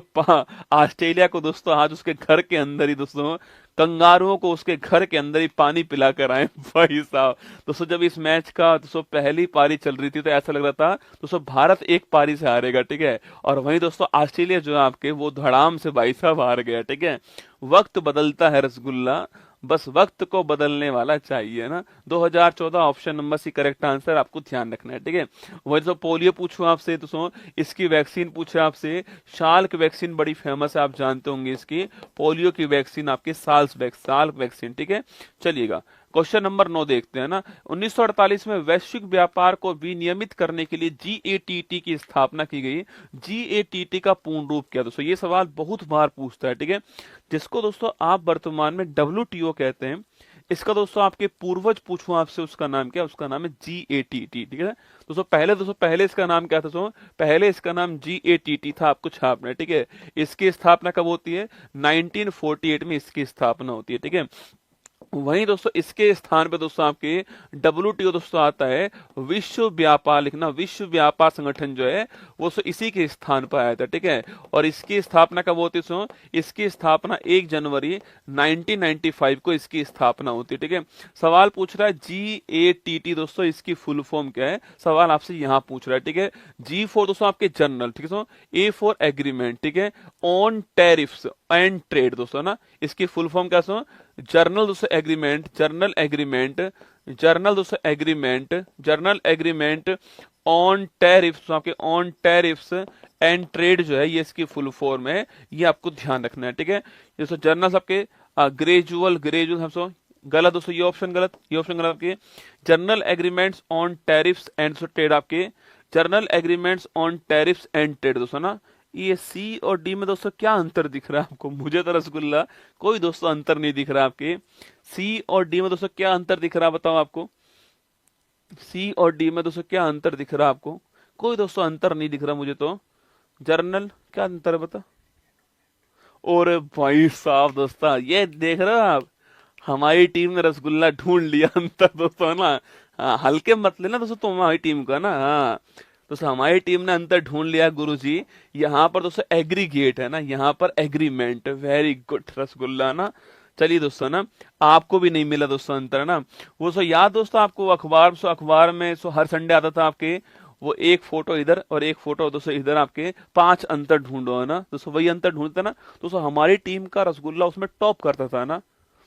ऑस्ट्रेलिया को दोस्तों आज उसके घर के अंदर ही दोस्तों कंगारुओं को उसके घर के अंदर ही पानी पिला कर आए भाई साहब। दोस्तों जब इस मैच का दोस्तों पहली पारी चल रही थी तो ऐसा लग रहा था दोस्तों भारत एक पारी से हारेगा, ठीक है। और वहीं दोस्तों ऑस्ट्रेलिया जो है आपके वो धड़ाम से भाई साहब हार गया, ठीक है। वक्त बदलता है रसगुल्ला, बस वक्त को बदलने वाला चाहिए ना। 2014 option number C correct answer, आपको ध्यान रखना है, ठीक है। वही तो पोलियो पूछूं आपसे तो इसकी वैक्सीन पूछे आपसे, शाल्क वैक्सीन बड़ी फेमस है, आप जानते होंगे इसकी, पोलियो की वैक्सीन आपकी साल्क वैक्सीन, ठीक है। चलिएगा क्वेश्चन नंबर 9 देखते हैं ना। 1948 में वैश्विक व्यापार को विनियमित करने के लिए जीएटीटी की स्थापना की गई। जीएटीटी का पूर्ण रूप क्या दोस्तों, ये सवाल बहुत बार पूछता है, ठीक है। जिसको दोस्तों आप वर्तमान में डब्ल्यूटीओ कहते हैं, इसका दोस्तों आपके पूर्वज पूछूं आपसे उसका नाम क्या, उसका नाम है जीएटीटी, ठीक है। दोस्तों पहले इसका नाम क्या था दोस्तों, पहले इसका नाम जीएटीटी था, आपको छापना है, ठीक है। इसकी स्थापना कब होती है, 1948 में इसकी स्थापना होती है, ठीक है। वहीं दोस्तों इसके स्थान पे दोस्तों आपके डब्ल्यूटीओ दोस्तों आता है, विश्व व्यापार, लिखना विश्व व्यापार संगठन जो है वो इसी के स्थान पर आया था, ठीक है। और इसकी स्थापना कब होती है, इसकी स्थापना 1 जनवरी 1995 को इसकी स्थापना होती है, ठीक है। सवाल पूछ रहा है जीएटीटी दोस्तों इसकी फुल फॉर्म क्या है, सवाल आपसे यहाँ पूछ रहा है, ठीक है। जी फॉर दोस्तों आपके जनरल, ठीक है। ए फॉर एग्रीमेंट, ठीक है, ऑन टैरिफ्स एंड ट्रेड दोस्तों ना, इसकी फुल फॉर्म क्या जर्नल दोस्तों agreement, journal agreement on tariffs, आपके ऑन टैरिफ्स एंड ट्रेड जो है ये इसकी फुल फॉर्म है, ये आपको ध्यान रखना है, ठीक है। जैसे जर्नल आपके ग्रेजुअल हम गलत दोस्तों, ये ऑप्शन गलत आपके general agreements on tariffs and trade, आपके general agreements on tariffs and trade दोस्तों ना। ये सी और डी में दोस्तों क्या अंतर दिख रहा है आपको, मुझे तो रसगुल्ला कोई दोस्तों अंतर नहीं दिख रहा आपके। सी और डी में दोस्तों क्या अंतर दिख रहा है बताओ आपको, सी और डी में दोस्तों क्या अंतर दिख रहा है आपको, कोई दोस्तों अंतर नहीं दिख रहा मुझे तो। जर्नल क्या अंतर है बता, और भाई साहब दोस्तों ये देख रहे हो आप, हमारी टीम ने रसगुल्ला ढूंढ लिया अंतर दोस्तों ना। हाँ, हल्के मत लेना दोस्तों तुम हमारी टीम का ना। हाँ दोस्तों हमारी टीम ने अंतर ढूंढ लिया गुरुजी, यहाँ पर दोस्तों एग्रीगेट है ना, यहाँ पर एग्रीमेंट, वेरी गुड रसगुल्ला ना। चलिए दोस्तों ना, आपको भी नहीं मिला दोस्तों अंतर ना। वो याद दोस्तों आपको अखबार में हर संडे आता था आपके, वो एक फोटो इधर और एक फोटो दोस्तों इधर, आपके 5 अंतर ढूंढो है ना दोस्तों, वही अंतर ढूंढते ना दोस्तों। हमारी टीम का रसगुल्ला उसमें टॉप करता था ना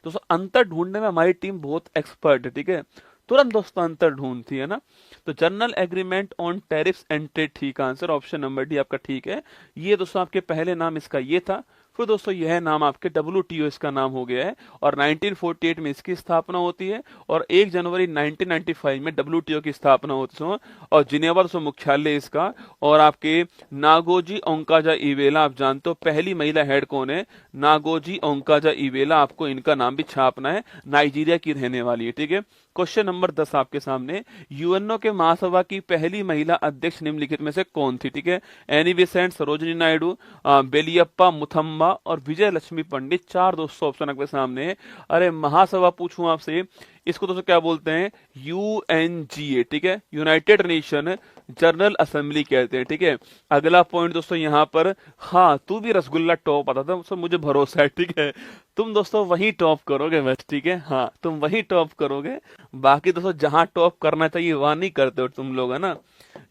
दोस्तों, अंतर ढूंढने में हमारी टीम बहुत एक्सपर्ट है, ठीक है। तुरंत दोस्तों अंतर ढूंढती है ना। तो journal agreement on tariffs and trade ठीक आंसर, ऑप्शन नंबर डी आपका ठीक है। ये दोस्तों आपके पहले नाम इसका ये था, फिर दोस्तों यह नाम आपके डब्ल्यूटीओ इसका नाम हो गया है, और 1948 में इसकी स्थापना होती है, और 1 जनवरी 1995 में डब्ल्यूटीओ की स्थापना होती है, और जिनेवा दोस्तों मुख्यालय इसका। और आपके नागोजी ओंकाजा इवेला, आप जानते हो पहली महिला हेड कौन है, नागोजी ओंकाजा इवेला, आपको इनका नाम भी छापना है, नाइजीरिया की रहने वाली है, ठीक है। क्वेश्चन नंबर 10 आपके सामने, यूएनओ के महासभा की पहली महिला अध्यक्ष निम्नलिखित में से कौन थी, ठीक है। एनी बेसेंट, सरोजिनी नायडू, बेलियप्पा मुथम्मा और विजय लक्ष्मी पंडित, 4 दोस्तों ऑप्शन आपके सामने है। अरे महासभा पूछूं आपसे, इसको दोस्तों क्या बोलते हैं, यूएनजीए, ठीक है, यूनाइटेड नेशन जनरल असेंबली कहते हैं, ठीक है। अगला पॉइंट दोस्तों यहाँ पर, हाँ तू भी रसगुल्ला टॉप आता था दोस्तों, मुझे भरोसा है, ठीक है। तुम दोस्तों वही टॉप करोगे बस, ठीक है, हाँ तुम वही टॉप करोगे, बाकी दोस्तों जहां टॉप करना चाहिए वहां नहीं करते हो तुम लोग, है ना।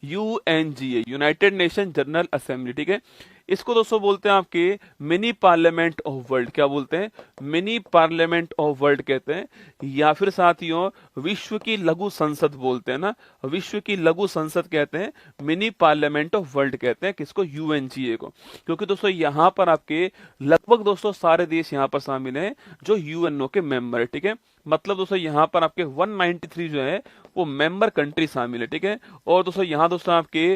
UNGA, United nation general assembly, ठीक है। इसको दोस्तों बोलते हैं आपके मिनी पार्लियामेंट ऑफ वर्ल्ड, क्या बोलते हैं, मिनी पार्लियामेंट ऑफ वर्ल्ड कहते हैं, या फिर साथियों विश्व की लघु संसद बोलते हैं ना, विश्व की लघु संसद कहते हैं, मिनी पार्लियामेंट ऑफ वर्ल्ड कहते हैं किसको, यूएनजीए को। क्योंकि दोस्तों यहाँ पर आपके लगभग दोस्तों सारे देश यहाँ पर शामिल हैं जो यूएनओ के मेंबर है, ठीक है। मतलब दोस्तों यहाँ पर आपके 193 जो है वो मेंबर कंट्री शामिल है, ठीक है। और दोस्तों यहाँ दोस्तों आपके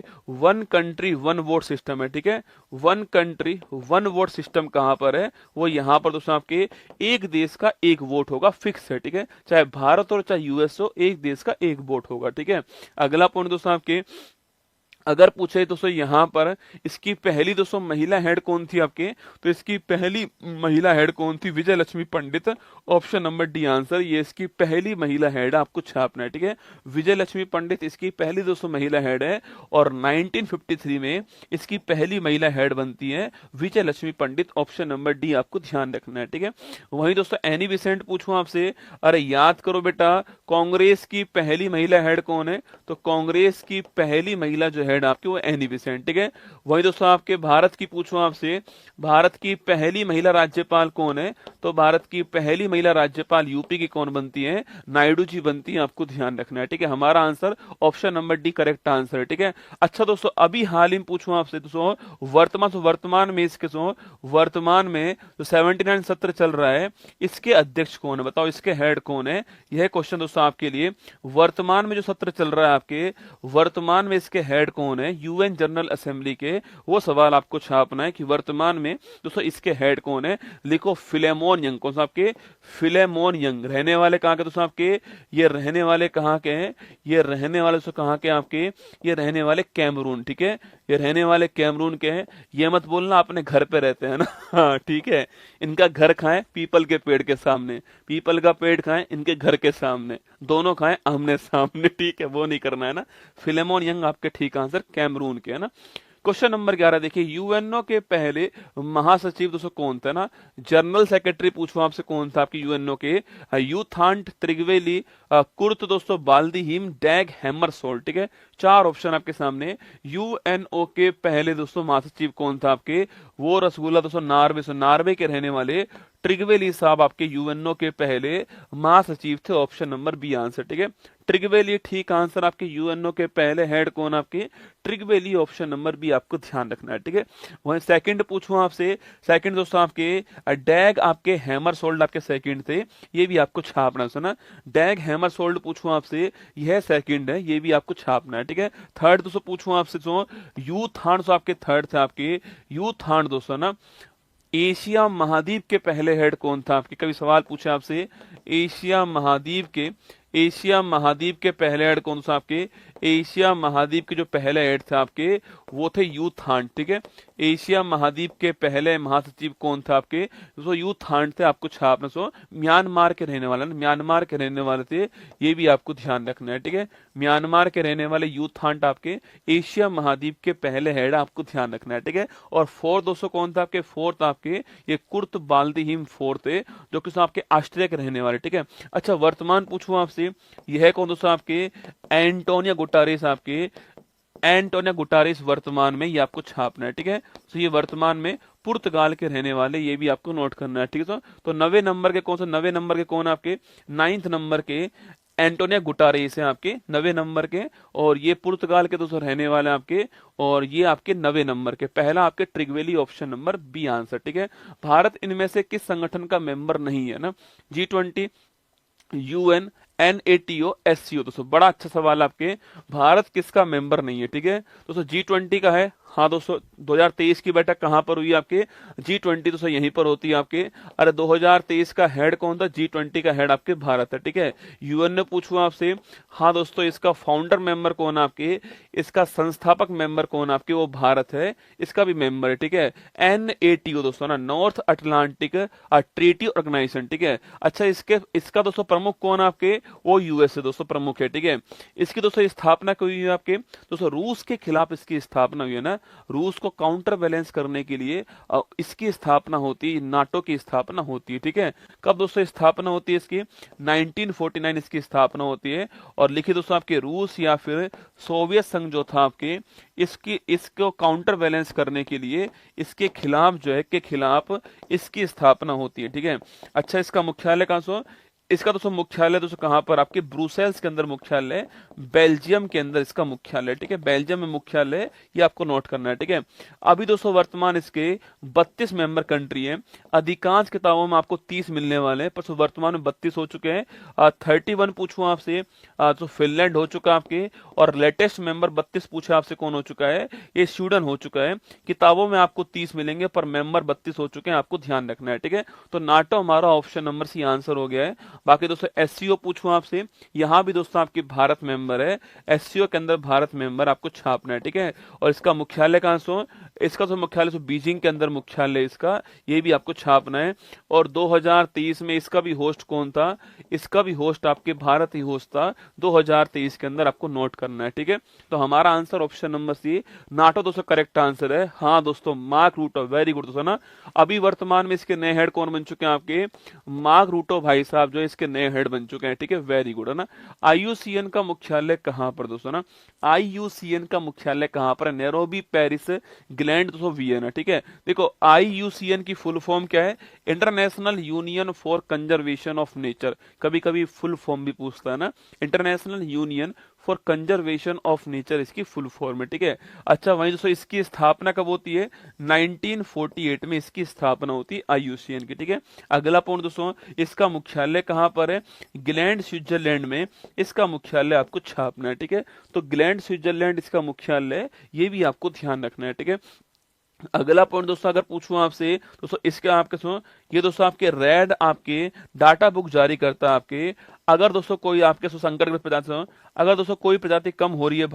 1 कंट्री 1 वोट सिस्टम है, ठीक है। 1 कंट्री 1 वोट सिस्टम कहाँ पर है, वो यहाँ पर दोस्तों आपके एक देश का एक वोट होगा, फिक्स है, ठीक है। चाहे भारत हो चाहे यूएस हो, एक देश का एक वोट होगा, ठीक है। अगला पॉइंट दोस्तों आपके, अगर पूछे दोस्तों यहाँ पर इसकी पहली दोस्तों महिला हेड कौन थी आपके, तो इसकी पहली महिला हेड कौन थी, विजय लक्ष्मी पंडित, ऑप्शन नंबर डी आंसर, ये इसकी पहली महिला हेड आपको छापना है, ठीक है। विजय लक्ष्मी पंडित इसकी पहली दोस्तों महिला हेड है, और 1953 में इसकी पहली महिला हेड बनती है विजय लक्ष्मी पंडित, ऑप्शन नंबर डी आपको ध्यान रखना है, ठीक है। वहीं दोस्तों एनी बेसेंट पूछूं आपसे, अरे याद करो बेटा कांग्रेस की पहली महिला हेड कौन है, तो कांग्रेस की पहली महिला जो हेड हेड आपके वो एनी बेसेंट, ठीक है। वही दोस्तों आपके भारत की पूछूं आपसे, भारत की पहली महिला राज्यपाल कौन है? तो भारत की पहली महिला राज्यपाल यूपी की कौन बनती है? नायडू जी बनती है, आपको ध्यान रखना है, ठीक है। हमारा answer option number D correct answer है, ठीक है। अच्छा दोस्तों, अभी हाल ही में पूछूं आपसे दोस्तों, वर्तमान में इसके वर्तमान में जो 79 सत्र चल रहा है, इसके अध्यक्ष कौन है? बताओ, इसके हेड कौन है? यह क्वेश्चन दोस्तों आपके लिए। वर्तमान में जो सत्र चल रहा है आपके, वर्तमान में इसके हेड कौन है यूएन जनरल असेंबली के? वो सवाल आपको छापना है कि वर्तमान में दोस्तों इसके हेड कौन है। लिखो फिलेमोन यंग। कौन सा आपके? Philemon young. रहने वाले कहाँ के दोस्तों आपके? ये रहने वाले कहाँ के हैं? ये रहने वाले दोस्तों कहाँ के आपके? ये रहने वाले कैमरून, ठीक है। ये रहने वाले कैमरून के हैं। ये मत बोलना अपने घर पे रहते हैं ना, हाँ ठीक है। इनका घर खाएं पीपल के पेड़ के सामने, पीपल का पेड़ खाएं इनके घर के सामने, दोनों खाएं आमने सामने, ठीक है। वो नहीं करना है ना। फिलेमोन यंग आपके ठीक आंसर कैमरून के है ना। क्वेश्चन नंबर 11 देखिए, यूएनओ के पहले महासचिव दोस्तों कौन था ना? जनरल सेक्रेटरी पूछूं आपसे कौन था आपकी यूएनओ के? यूथांट त्रिगवेली कुर्त दोस्तों बाल्दीहीम डैग हैमरसोल्ट, ठीक है। 4 ऑप्शन आपके सामने। यूएनओ के पहले दोस्तों महासचिव कौन था आपके? वो रसगुल्ला दोस्तों नार्वे के रहने वाले ट्रिगवेली साहब आपके यूएनओ के पहले महासचिव थे। ऑप्शन नंबर बी आंसर, ठीक है। ट्रिगवेली ठीक आंसर आपके। यूएनओ के पहले हेड कौन आपके? ट्रिगवेली, ऑप्शन नंबर बी आपको ध्यान रखना है, ठीक है। वहीं सेकंड पूछूं आपसे, सेकंड दोस्तों आपके डैग आपके हैमरसोल्ड आपके सेकंड थे, ये भी आपको छापना है, सुना। डैग हैमरसोल्ड पूछूं आपसे, यह सेकंड है, ये भी आपको छापना है, ठीक है। थर्ड दोस्तों पूछूं आपसे तो यूथांड आपके थर्ड थे आपके। यूथांड दोस्तों ना, एशिया महाद्वीप के पहले हेड कौन था आपके? कभी सवाल पूछा आपसे, एशिया महाद्वीप के पहले हेड कौन सा आपके? एशिया महाद्वीप के जो पहले हेड थे आपके वो थे यूथांड, ठीक है। एशिया महाद्वीप के पहले महासचिव कौन था आपके? तो यूथांड थे, आपको छापना। म्यांमार के रहने वाले, म्यांमार के रहने वाले थे, ये भी आपको ध्यान रखना है, ठीक है। म्यांमार के रहने वाले यूथांड आपके एशिया महाद्वीप के पहले हेड, आपको ध्यान रखना है, ठीक है। और फोर्थ दोस्तों कौन था आपके? फोर्थ आपके ये कुर्त बाल्दीहीम फोर्थ थे, जो कि आपके ऑस्ट्रिया के रहने वाले, ठीक है। अच्छा, वर्तमान पूछूं आपसे, यह है कौन दोस्तों आपके? एंटोनियो गुटारेस आपके। एंटोनियो गुटारेस वर्तमान में, ये आपको छापना है, ठीक है। तो ये वर्तमान में पुर्तगाल के रहने वाले, ये भी आपको नोट करना है, ठीक है। तो 90 नंबर के कौन सा? 90 नंबर के कौन आपके? 9th नंबर के एंटोनियो गुटारेस हैं आपके 90 नंबर के, और ये पुर्तगाल के दोस्तों रहने वाले आपके, और ये आपके 90 नंबर के। पहला आपके ट्रिगवेली, ऑप्शन नंबर बी आंसर, ठीक है। भारत इनमें से किस संगठन का मेंबर नहीं है ना? G20, UN, एनएटीओ, SCO. दोस्तों बड़ा अच्छा सवाल आपके, भारत किसका मेंबर नहीं है, ठीक है। दोस्तों G20 का है। हाँ दोस्तों, 2023 की बैठक कहां पर हुई आपके? G20 दोस्तों यहीं पर होती है आपके। अरे 2023 का हेड कौन था? G20 का हेड आपके भारत है, ठीक है। यूएन ने पूछूं आपसे, हाँ दोस्तों, इसका फाउंडर मेंबर कौन आपके? इसका संस्थापक मेंबर कौन आपके? वो भारत है, इसका भी मेंबर है, ठीक है। एनएटीओ दोस्तों ना, नॉर्थ अटलांटिक ट्रीटी ऑर्गेनाइजेशन, ठीक है। अच्छा, इसका दोस्तों प्रमुख कौन आपके? वो यूएसए दोस्तों प्रमुख है, ठीक है। इसकी दोस्तों स्थापना क्यों हुई है आपके? दोस्तों रूस के खिलाफ इसकी स्थापना हुई है ना, रूस को काउंटर बैलेंस करने के लिए इसकी स्थापना होती है, नाटो की स्थापना होती है, ठीक है। कब दोस्तों स्थापना होती है इसकी? 1949 इसकी स्थापना होती है। और लिखिए दोस्तों आपके, रूस या फिर सोवियत संघ जो था आपके, इसको काउंटर बैलेंस करने के लिए इसके खिलाफ जो है, के खिलाफ इसकी स्थापना होती है, ठीक है। अच्छा, इसका मुख्यालय कहां से? इसका दोस्तों मुख्यालय दोस्तों कहां पर आपके? ब्रुसेल्स के अंदर मुख्यालय, बेल्जियम के अंदर इसका मुख्यालय, ठीक है। बेल्जियम में मुख्यालय, ये आपको नोट करना है, ठीक है। अभी दोस्तों वर्तमान इसके 32 मेंबर कंट्री है। अधिकांश किताबों में आपको 30 मिलने वाले हैं, पर वर्तमान में 32 हो चुके हैं। 31 पूछूं आपसे तो फिनलैंड हो चुका आपके, और लेटेस्ट मेंबर 32 पूछा आपसे कौन हो चुका है? ये स्वीडन हो चुका है। किताबों में आपको 30 मिलेंगे, पर मेंबर 32 हो चुके हैं, आपको ध्यान रखना है, ठीक है। तो नाटो हमारा ऑप्शन नंबर सी आंसर हो गया है। बाकी दोस्तों एससीओ पूछूं आपसे, यहां भी दोस्तों आपकी भारत मेंबर है, एससीओ के अंदर भारत मेंबर, आपको छापना है, ठीक है। और इसका मुख्यालय कहां से? इसका तो मुख्यालय बीजिंग के अंदर मुख्यालय इसका, ये भी आपको छापना है। और 2023 में इसका भी होस्ट कौन था? इसका भी होस्ट आपके भारत ही होस्ट था 2023 के अंदर, आपको नोट करना है, ठीक है। तो हमारा answer option number C, NATO दोस्तों करेक्ट आंसर है। हाँ दोस्तों, मार्क रूटो, वेरी गुड दोस्तों ना। अभी वर्तमान में इसके नए हेड कौन बन चुके हैं आपके? मार्क रूटो भाई साहब जो इसके नए हेड बन चुके हैं, ठीक है, वेरी गुड, है ना। आईयूसीएन का मुख्यालय कहाँ पर दोस्तों ना, आईयूसीएन का मुख्यालय कहाँ पर है, नैरोबी, पेरिस, ग्लैंड दोस्तों, वियना, ठीक है। देखो आईयूसीएन की फुल फॉर्म क्या है, international union for conservation of nature, कभी कभी फुल फॉर्म भी पूछता है ना, international union for conservation of nature इसकी फुल फॉर्म है, ठीक है। अच्छा वहीं दोस्तों इसकी स्थापना कब होती है, 1948 में इसकी स्थापना होती है आईयूसीएन की, ठीक है। अगला पॉइंट दोस्तों, इसका मुख्यालय कहाँ पर है, ग्लैंड, स्विट्जरलैंड में इसका मुख्यालय आपको छापना है, ठीक है। तो ग्लैंड, स्विट्जरलैंड इसका मुख्यालय, ये भी आपको ध्यान रखना है, ठीक है। अगला पॉइंट दोस्तों अगर पूछूं आपसे दोस्तों, इसके आपके सुनो, ये दोस्तों आपके रेड आपके डाटा बुक जारी करता है आपके, अगर दोस्तों कोई आपके संकटग्रस्त प्रजाति, अगर दोस्तों कोई प्रजाति कम हो रही है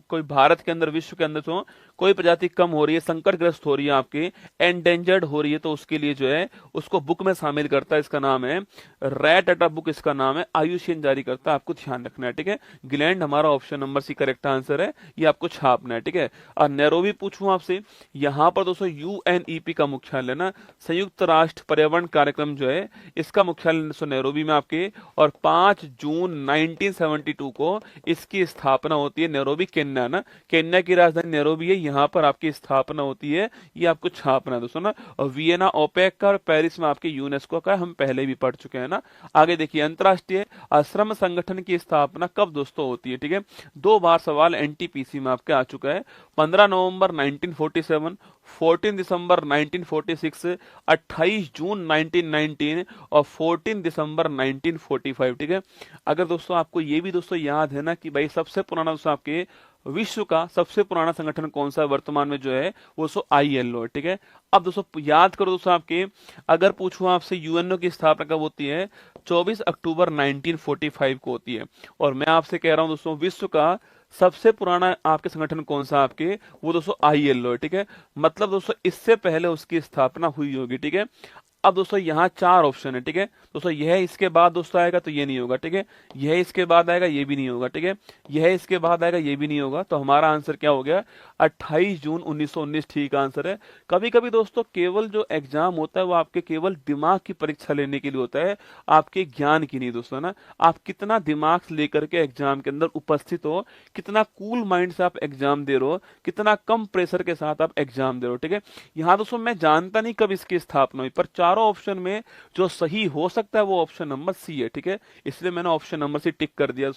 कोई भारत के अंदर, विश्व के अंदर कोई प्रजाति कम हो रही है, संकटग्रस्त हो रही है आपके, एंडेंजर्ड हो रही है, तो उसके लिए जो है उसको बुक में शामिल करता है, इसका नाम है रेड डाटा बुक, इसका नाम है आईयूसीएन जारी करता है, आपको ध्यान रखना है, ठीक है। ग्लैंड हमारा option number C correct answer है, ये आपको छापना है, ठीक है। और नैरोबी पूछूं आपसे, यहाँ पर दोस्तों यूएनईपी का मुख्यालय ना, संयुक्त राष्ट्र पर्यावरण कार्यक्रम जो है, इसका मुख्यालय नैरोबी में आपके, और 5 जून 1972 को इसकी स्थापना होती है, नैरोबी, केन्या ना, केन्या की राजधानी नैरोबी है, यहाँ पर आपकी स्थापना होती है, ये आपको छापना है दोस्तों ना। और वियना ओपेक का, और पेरिस में आपके यूनेस्को का, हम पहले भी पढ़ चुके हैं ना। आगे देखिए, अंतरराष्ट्रीय श्रम संगठन की स्थापना कब दोस्तों होती है, ठीक है। 2 बार सवाल एनटीपीसी में आपके आ चुका है, 15 नवंबर 1947, 14 दिसंबर 1946, 28 जून 1919 और 14 दिसंबर 1945, ठीक है। अगर दोस्तों आपको ये भी दोस्तों याद है ना कि भाई सबसे पुराना दोस्तों आपके विश्व का सबसे पुराना संगठन कौन सा है वर्तमान में जो है, वो आईएलओ, ठीक है। अब दोस्तों याद करो दोस्तों आपके, अगर पूछूं आपसे यूएनओ की स्थापना कब होती है, 24 अक्टूबर 1945 को होती है। और मैं आपसे कह रहा हूं दोस्तों, विश्व का सबसे पुराना आपके संगठन कौन सा आपके, वो दोस्तों आईएलओ, ठीक है। मतलब दोस्तों इससे पहले उसकी स्थापना हुई होगी, ठीक है। अब दोस्तों यहाँ 4 ऑप्शन है, ठीक है। दोस्तों यह इसके बाद दोस्तों आएगा तो ये नहीं होगा, ठीक है। यह इसके बाद आएगा, ये भी नहीं होगा, ठीक है। यह इसके बाद आएगा, ये भी नहीं होगा। तो हमारा आंसर क्या हो गया, 28 जून 1919 ठीक आंसर है। कभी कभी दोस्तों केवल जो एग्जाम होता है वो आपके केवल दिमाग की परीक्षा लेने के लिए होता है, आपके ज्ञान की नहीं दोस्तों ना। आप कितना दिमाग लेकर के एग्जाम के अंदर उपस्थित हो, कितना कूल माइंड से आप एग्जाम दे रहे हो, कितना कम प्रेशर के साथ आप एग्जाम दे रहे हो, ठीक है। यहाँ दोस्तों मैं जानता नहीं कब इसकी स्थापना हुई, पर चारों ऑप्शन में जो सही हो सकता है वो ऑप्शन नंबर सी है, ठीक है। इसलिए मैंने ऑप्शन नंबर सी टिक कर दिया।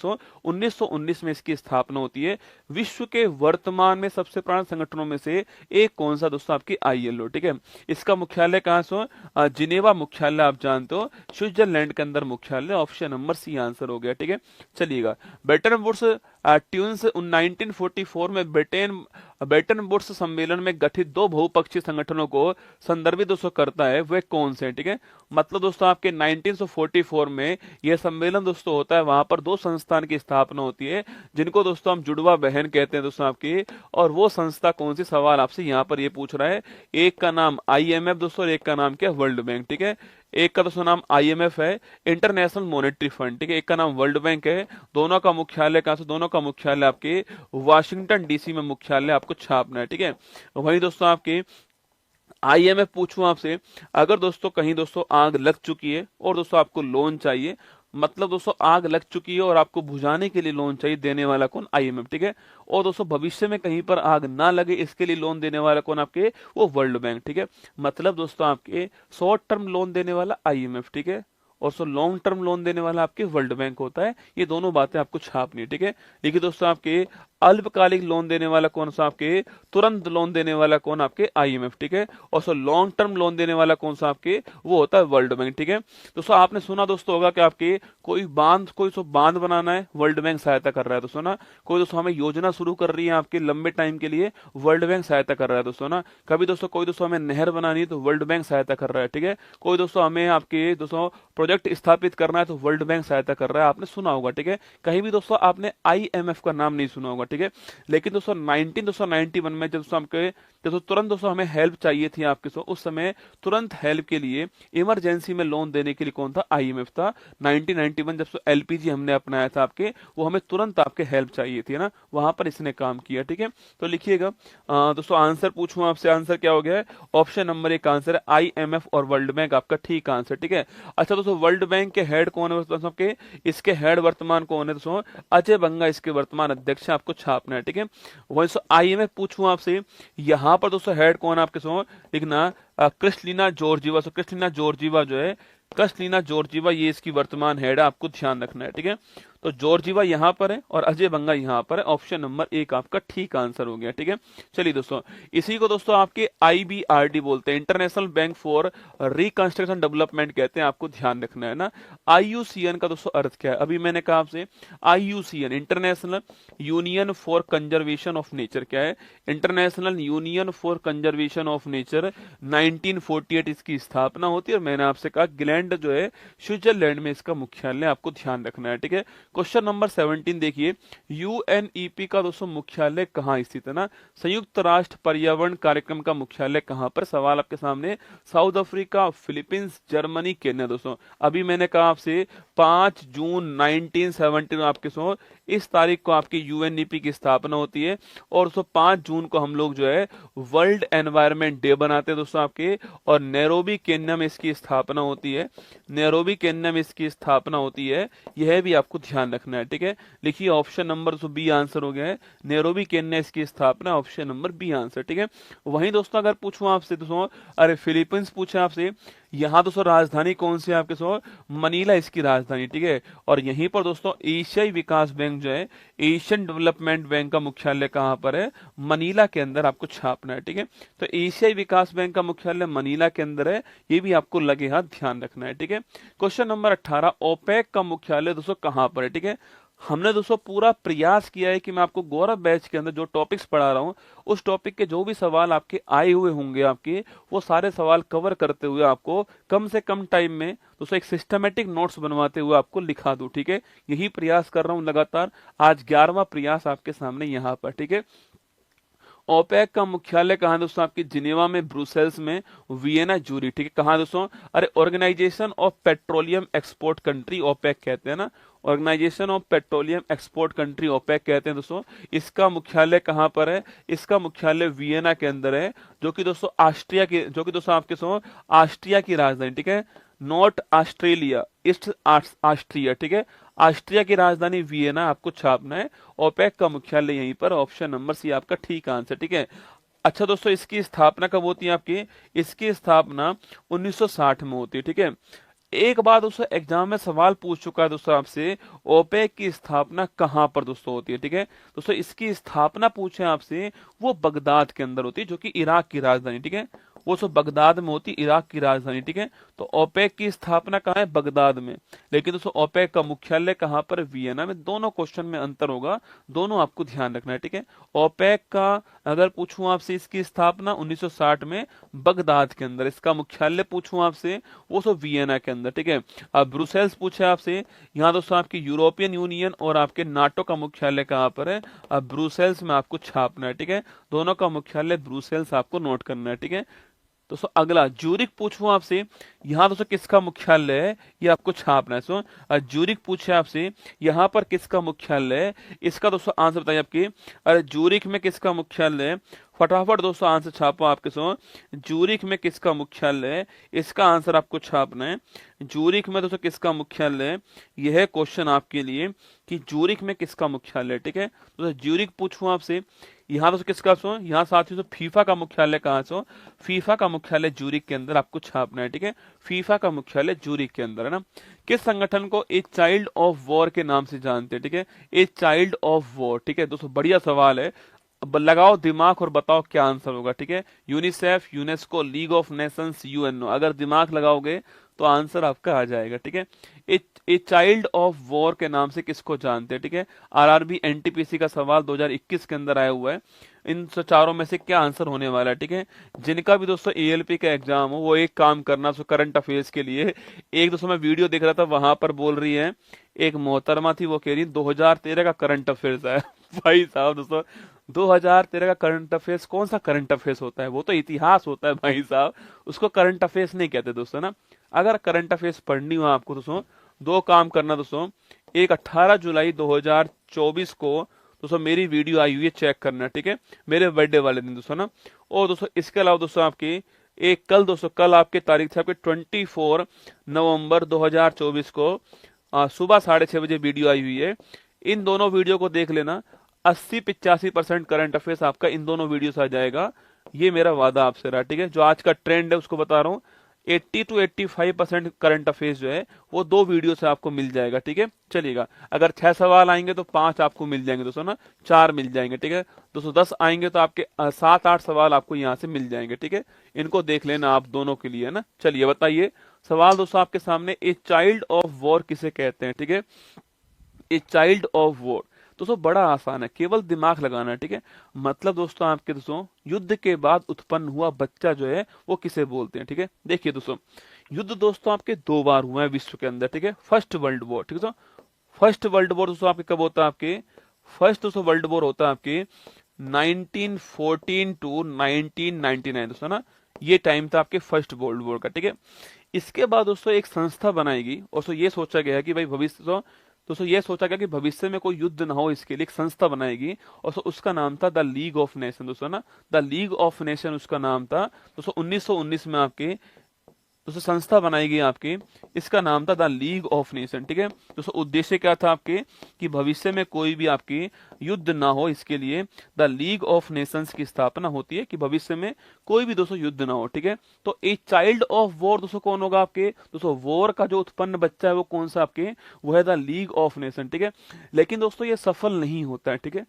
1919 में इसकी स्थापना होती है। विश्व के वर्तमान में सबसे पुराने संगठनों में से एक कौन सा दोस्तों, आपकी आईएलओ, ठीक है। इसका मुख्यालय कहां से, जिनेवा मुख्यालय आप जानते हो, स्विट्जरलैंड के अंदर मुख्यालय, ऑप्शन नंबर सी आंसर हो गया, ठीक है। चलिएगा, ब्रेटन वुड्स ट्यून्स 1944 में ब्रेटन वुड्स सम्मेलन में गठित 2 बहुपक्षीय संगठनों को संदर्भित दोस्तों करता है, वे कौन से हैं, ठीक है। मतलब दोस्तों आपके 1944 में यह सम्मेलन दोस्तों होता है, वहां पर 2 संस्थान की स्थापना होती है, जिनको दोस्तों हम जुड़वा बहन कहते हैं दोस्तों आपकी। और वो संस्था कौन सी, सवाल आपसे यहाँ पर ये पूछ रहा है। एक का नाम आईएमएफ दोस्तों, और एक का नाम क्या, वर्ल्ड बैंक, ठीक है। एक का दोस्तों नाम आईएमएफ है, इंटरनेशनल मॉनेटरी फंड, ठीक है। एक का नाम वर्ल्ड बैंक है। दोनों का मुख्यालय कहां से, दोनों का मुख्यालय आपके वाशिंगटन डीसी में मुख्यालय आपको छापना है, ठीक है। वहीं दोस्तों आपके आईएमएफ पूछूं आपसे, अगर दोस्तों कहीं दोस्तों आग लग चुकी है और दोस्तों आपको लोन चाहिए, मतलब दोस्तों आग लग चुकी है और आपको बुझाने के लिए लोन चाहिए, देने वाला कौन, आईएमएफ, ठीक है। और दोस्तों भविष्य में कहीं पर आग ना लगे इसके लिए लोन देने वाला कौन, आपके वो वर्ल्ड बैंक, ठीक है। मतलब दोस्तों आपके शॉर्ट टर्म लोन देने वाला आईएमएफ, ठीक है, और लॉन्ग टर्म लोन देने वाला आपके वर्ल्ड बैंक होता है। ये दोनों बातें आपको छापनी है, ठीक है। देखिए दोस्तों आपके अल्पकालिक लोन देने वाला कौन सा, आपके तुरंत लोन देने वाला कौन, आपके आईएमएफ, ठीक है। और लॉन्ग टर्म लोन देने वाला कौन सा, आपके वो होता है वर्ल्ड बैंक, ठीक है। दोस्तों आपने सुना दोस्तों होगा कि आपके कोई बांध बनाना है, वर्ल्ड बैंक सहायता कर रहा है दोस्तों ना। कोई दोस्तों हमें योजना शुरू कर रही है आपके लंबे टाइम के लिए, वर्ल्ड बैंक सहायता कर रहा है दोस्तों ना। कभी दोस्तों कोई दोस्तों हमें नहर बनानी है तो वर्ल्ड बैंक सहायता कर रहा है, ठीक है। कोई दोस्तों हमें आपके दोस्तों प्रोजेक्ट स्थापित करना है तो वर्ल्ड बैंक सहायता कर रहा है, आपने सुना होगा, ठीक है। कहीं भी दोस्तों आपने आईएमएफ का नाम नहीं सुना होगा, ठीक है। ठीक है। लेकिन दोस्तों 1991 में जब दोस्तों तुरंत दोस्तों हमें हेल्प चाहिए थी आपके सो उस समय तुरंत हेल्प के लिए इमरजेंसी में लोन देने के लिए कौन था? आईएमएफ था। 1991 जब एलपीजी हमने अपनाया था आपके, वो हमें तुरंत आपके हेल्प चाहिए थी ना, वहां पर इसने काम किया, ठीक है। तो लिखिएगा दोस्तों, आंसर पूछूं आपसे, आंसर क्या हो गया है? ऑप्शन नंबर एक आंसर है आईएमएफ और वर्ल्ड बैंक आपका ठीक आंसर, ठीक है। अच्छा दोस्तों, वर्ल्ड बैंक के हेड कौन है दोस्तों आपके? इसके हेड वर्तमान कौन है दोस्तों? अजय बंगा इसके वर्तमान अध्यक्ष है, आपको छापना है, ठीक है। वही आईएमएफ पूछूं आपसे, यहाँ पर दोस्तों हेड कौन है आपके सो लिखना, क्रिस्टलिना जॉर्जिवा। सो क्रिस्टलिना जॉर्जिवा जो है, क्रिस्टलिना जॉर्जिवा ये इसकी वर्तमान हेड है, आपको ध्यान रखना है, ठीक है। तो जॉर्जिवा यहाँ पर है और अजय बंगा यहाँ पर है। ऑप्शन नंबर एक आपका ठीक आंसर हो गया, ठीक है। चलिए दोस्तों, इसी को दोस्तों आपके आईबीआरडी बोलते हैं, international bank for reconstruction development कहते हैं, आपको ध्यान रखना है ना। आईयूसीएन का दोस्तों अर्थ क्या है? अभी मैंने कहा आपसे, IUCN international union for conservation of nature क्या है? International union for conservation of nature. 1948 इसकी स्थापना होती है और मैंने आपसे कहा ग्लैंड जो है स्विट्जरलैंड में इसका मुख्यालय, आपको ध्यान रखना है, ठीक है। क्वेश्चन नंबर 17 देखिए, यूएनईपी का दोस्तों मुख्यालय कहाँ स्थित है ना? संयुक्त राष्ट्र पर्यावरण कार्यक्रम का मुख्यालय कहाँ पर? सवाल आपके सामने, south Africa, Philippines, Germany, Kenya. दोस्तों अभी मैंने कहा आपसे 5 जून 1970 आपके सो इस तारीख को आपकी यूएनईपी की स्थापना होती है और दोस्तों 5 जून को हम लोग जो है वर्ल्ड एनवायरनमेंट डे बनाते हैं दोस्तों आपके, और नैरोबी केन्या में इसकी स्थापना होती है। नैरोबी केन्या में इसकी स्थापना होती है, यह भी आपको ध्यान रखना है, ठीक है। लिखिए ऑप्शन नंबर तो बी आंसर हो गया है, नैरोबी केन्या इसकी स्थापना, ऑप्शन नंबर बी आंसर, ठीक है। वहीं दोस्तों अगर पूछूं आपसे दोस्तों, अरे फिलीपींस पूछे आपसे, यहाँ दोस्तों राजधानी कौन सी है आपके सो? मनीला इसकी राजधानी, ठीक है। और यहीं पर दोस्तों एशियाई विकास बैंक जो है, एशियन डेवलपमेंट बैंक का मुख्यालय कहाँ पर है? मनीला के अंदर, आपको छापना है, ठीक है। तो एशियाई विकास बैंक का मुख्यालय मनीला के अंदर है, ये भी आपको लगे हाथ ध्यान रखना है, ठीक है। क्वेश्चन नंबर 18, ओपेक का मुख्यालय दोस्तों कहाँ पर है? ठीक है, हमने दोस्तों पूरा प्रयास किया है कि मैं आपको गौरव बैच के अंदर जो टॉपिक्स पढ़ा रहा हूं उस टॉपिक के जो भी सवाल आपके आए हुए होंगे आपके, वो सारे सवाल कवर करते हुए आपको कम से कम टाइम में दोस्तों एक सिस्टमेटिक नोट्स बनवाते हुए आपको लिखा दूं, ठीक है। यही प्रयास कर रहा हूं लगातार, आज 11वां प्रयास आपके सामने यहाँ पर, ठीक है। ओपेक का मुख्यालय कहाँ दोस्तों? आपकी जिनेवा में, ब्रुसेल्स में, वियना, जूरी, ठीक है। कहाँ दोस्तों? अरे organisation of petroleum export country OPEC कहते हैं ना, organisation of petroleum export country OPEC कहते हैं दोस्तों। इसका मुख्यालय कहाँ पर है? इसका मुख्यालय वियना के अंदर है, जो कि दोस्तों आपके सो ऑस्ट्रिया की राजधानी, ठीक है। नॉर्थ ऑस्ट्रेलिया, ईस्ट ऑस्ट्रिया, ठीक है। ऑस्ट्रिया की राजधानी वियना, आपको छापना है। ओपेक का मुख्यालय यहीं पर, ऑप्शन नंबर सी आपका ठीक आंसर, ठीक है। अच्छा दोस्तों, इसकी स्थापना कब होती है आपकी? इसकी स्थापना 1960 में होती है, ठीक है। एक बार दोस्तों एग्जाम में सवाल पूछ चुका है दोस्तों आपसे, ओपेक की स्थापना कहां पर दोस्तों होती है, ठीक है। दोस्तों इसकी स्थापना पूछे आपसे, वो बगदाद के अंदर होती है, जो कि इराक की राजधानी, ठीक है। वो सब बगदाद में होती, इराक की राजधानी, ठीक है। तो ओपेक की स्थापना कहाँ है? बगदाद में। लेकिन दोस्तों ओपेक का मुख्यालय कहाँ पर? वियना में। दोनों क्वेश्चन में अंतर होगा, दोनों आपको ध्यान रखना है, ठीक है। ओपेक का अगर पूछूं आपसे, इसकी स्थापना 1960 में बगदाद के अंदर, इसका मुख्यालय पूछूं आपसे, वो सब वियना के अंदर, ठीक है। अब ब्रुसेल्स पूछे आपसे, यहाँ दोस्तों आपकी यूरोपियन यूनियन और आपके नाटो का मुख्यालय कहाँ पर है? अब ब्रुसेल्स में आपको छापना है, ठीक है। दोनों का मुख्यालय ब्रुसेल्स आपको नोट करना है, ठीक है। दोस्तों अगला जूरिक पूछूं आपसे, यहाँ दोस्तों किसका मुख्यालय है? ये आपको छापना है। सो जूरिक पूछे आपसे, यहाँ पर किसका मुख्यालय है? इसका दोस्तों आंसर बताइए आपके। अरे जूरिक में किसका मुख्यालय है? फटाफट दोस्तों आंसर छापो आपके सो। जूरिक में किसका मुख्यालय है? इसका आंसर आपको छापना है। जूरिक में दोस्तों किसका मुख्यालय है? यह है क्वेश्चन आपके लिए कि जूरिक में किसका मुख्यालय है, ठीक है। दोस्तों जूरिक पूछूं आपसे, यहाँ दोस्तों किसका सो, यहाँ साथियों तो फीफा का मुख्यालय कहाँ सो? फीफा का मुख्यालय जूरिक के अंदर, आपको छापना है, ठीक है। फीफा का मुख्यालय जूरिक के अंदर है ना। किस संगठन को ए चाइल्ड ऑफ वॉर के नाम से जानते हैं, ठीक है। ए चाइल्ड ऑफ वॉर, ठीक है। दोस्तों बढ़िया सवाल है, लगाओ दिमाग और बताओ क्या आंसर होगा, ठीक है। UNICEF, UNESCO, league of Nations, UNO. अगर दिमाग लगाओगे तो आंसर आपका आ जाएगा, ठीक है। ए चाइल्ड ऑफ वॉर के नाम से किसको जानते हैं, ठीक है। आरआरबी एनटीपीसी का सवाल 2021 के अंदर आया हुआ है। इन चारों में से क्या आंसर होने वाला है, ठीक है। जिनका भी दोस्तों एएलपी का एग्जाम हो, वो एक काम करना करंट अफेयर्स के लिए, एक दोस्तों मैं वीडियो देख रहा था, वहां पर बोल रही है एक मोहतरमा थी, वो कह रही 2013 का करंट अफेयर्स है भाई साहब दोस्तों, 2013 का करंट अफेयर्स कौन सा करंट अफेयर्स होता है? वो तो इतिहास होता है भाई साहब, उसको करंट अफेयर्स नहीं कहते दोस्तों ना। अगर करंट अफेयर्स पढ़नी हो आपको दोस्तों, दो काम करना दोस्तों। एक 18 जुलाई 2024 को दोस्तों मेरी वीडियो आई हुई है, चेक करना, ठीक है, मेरे बर्थडे वाले दिन दोस्तों ना। और दोस्तों इसके अलावा दोस्तों आपकी एक कल दोस्तों, कल आपके तारीख थे आपके 24 नवंबर 2024 को सुबह 6:30 बजे वीडियो आई हुई है। इन दोनों वीडियो को देख लेना, 80-85% करंट अफेयर्स आपका इन दोनों वीडियो से आ जाएगा। ये मेरा वादा आपसे रहा, ठीक है। जो आज का ट्रेंड है उसको बता रहा हूँ, 80-85% करंट अफेयर्स जो है वो दो वीडियो से आपको मिल जाएगा, ठीक है। चलिएगा, अगर 6 सवाल आएंगे तो 5 आपको मिल जाएंगे दोस्तों ना, 4 मिल जाएंगे, ठीक है दोस्तों। 10 आएंगे तो आपके 7-8 सवाल आपको यहाँ से मिल जाएंगे, ठीक है। इनको देख लेना आप दोनों के लिए, है ना। चलिए बताइए सवाल दोस्तों आपके सामने, ए चाइल्ड ऑफ वॉर किसे कहते हैं, ठीक है। ए चाइल्ड ऑफ वॉर दोस्तों बड़ा आसान है, केवल दिमाग लगाना है, ठीक है। मतलब दोस्तों आपके दोस्तों, युद्ध के बाद उत्पन्न हुआ बच्चा जो है वो किसे बोलते हैं, ठीक है। देखिए दोस्तों, युद्ध दोस्तों आपके 2 बार हुए हैं विश्व के अंदर, ठीक है। फर्स्ट वर्ल्ड वॉर, ठीक है दोस्तों। फर्स्ट वर्ल्ड वॉर दोस्तों आपके कब होता है? आपके फर्स्ट दोस्तों वर्ल्ड वॉर होता है आपके 1914 टू 1999 दोस्तों ना। ये टाइम था आपके फर्स्ट वर्ल्ड वॉर का, ठीक है। इसके बाद दोस्तों एक संस्था बनाएगी, और दोस्तों ये सोचा गया है कि भाई भविष्य दोस्तों ये सोचा गया कि भविष्य में कोई युद्ध ना हो, इसके लिए एक संस्था बनाएगी, और उसका नाम था द लीग ऑफ नेशन दोस्तों ना। द लीग ऑफ नेशन उसका नाम था दोस्तों। 1919 में आपके दोस्तों संस्था बनाई गई आपकी, इसका नाम था द लीग ऑफ नेशन, ठीक है दोस्तों। उद्देश्य क्या था आपके कि भविष्य में कोई भी आपकी युद्ध ना हो, इसके लिए द लीग ऑफ नेशंस की स्थापना होती है कि भविष्य में कोई भी दोस्तों युद्ध ना हो, ठीक है। तो ए चाइल्ड ऑफ वॉर दोस्तों कौन होगा आपके दोस्तों? वॉर का जो उत्पन्न बच्चा है वो कौन सा आपके? वो है द लीग ऑफ नेशन, ठीक है। लेकिन दोस्तों ये सफल नहीं होता है, ठीक है,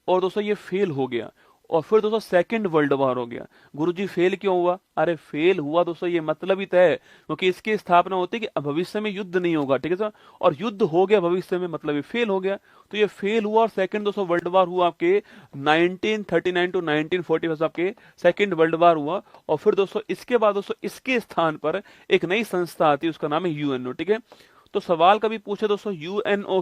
और दोस्तों ये फेल हो गया। और फिर दोस्तों सेकंड वर्ल्ड वॉर हो गया। गुरुजी फेल क्यों हुआ? अरे फेल हुआ दोस्तों ये मतलब ही तय, क्योंकि इसकी स्थापना होती है कि भविष्य में युद्ध नहीं होगा, ठीक है सर, और युद्ध हो गया भविष्य में, मतलब ये फेल हो गया। तो ये फेल हुआ, और सेकंड दोस्तों वर्ल्ड वॉर हुआ आपके 1939 टू 1945 आपके सेकंड वर्ल्ड वॉर हुआ। और फिर दोस्तों इसके बाद दोस्तों इसके स्थान पर एक नई संस्था आती है, उसका नाम है यूएनओ, ठीक है। तो सवाल कभी पूछे दोस्तों यूएनओ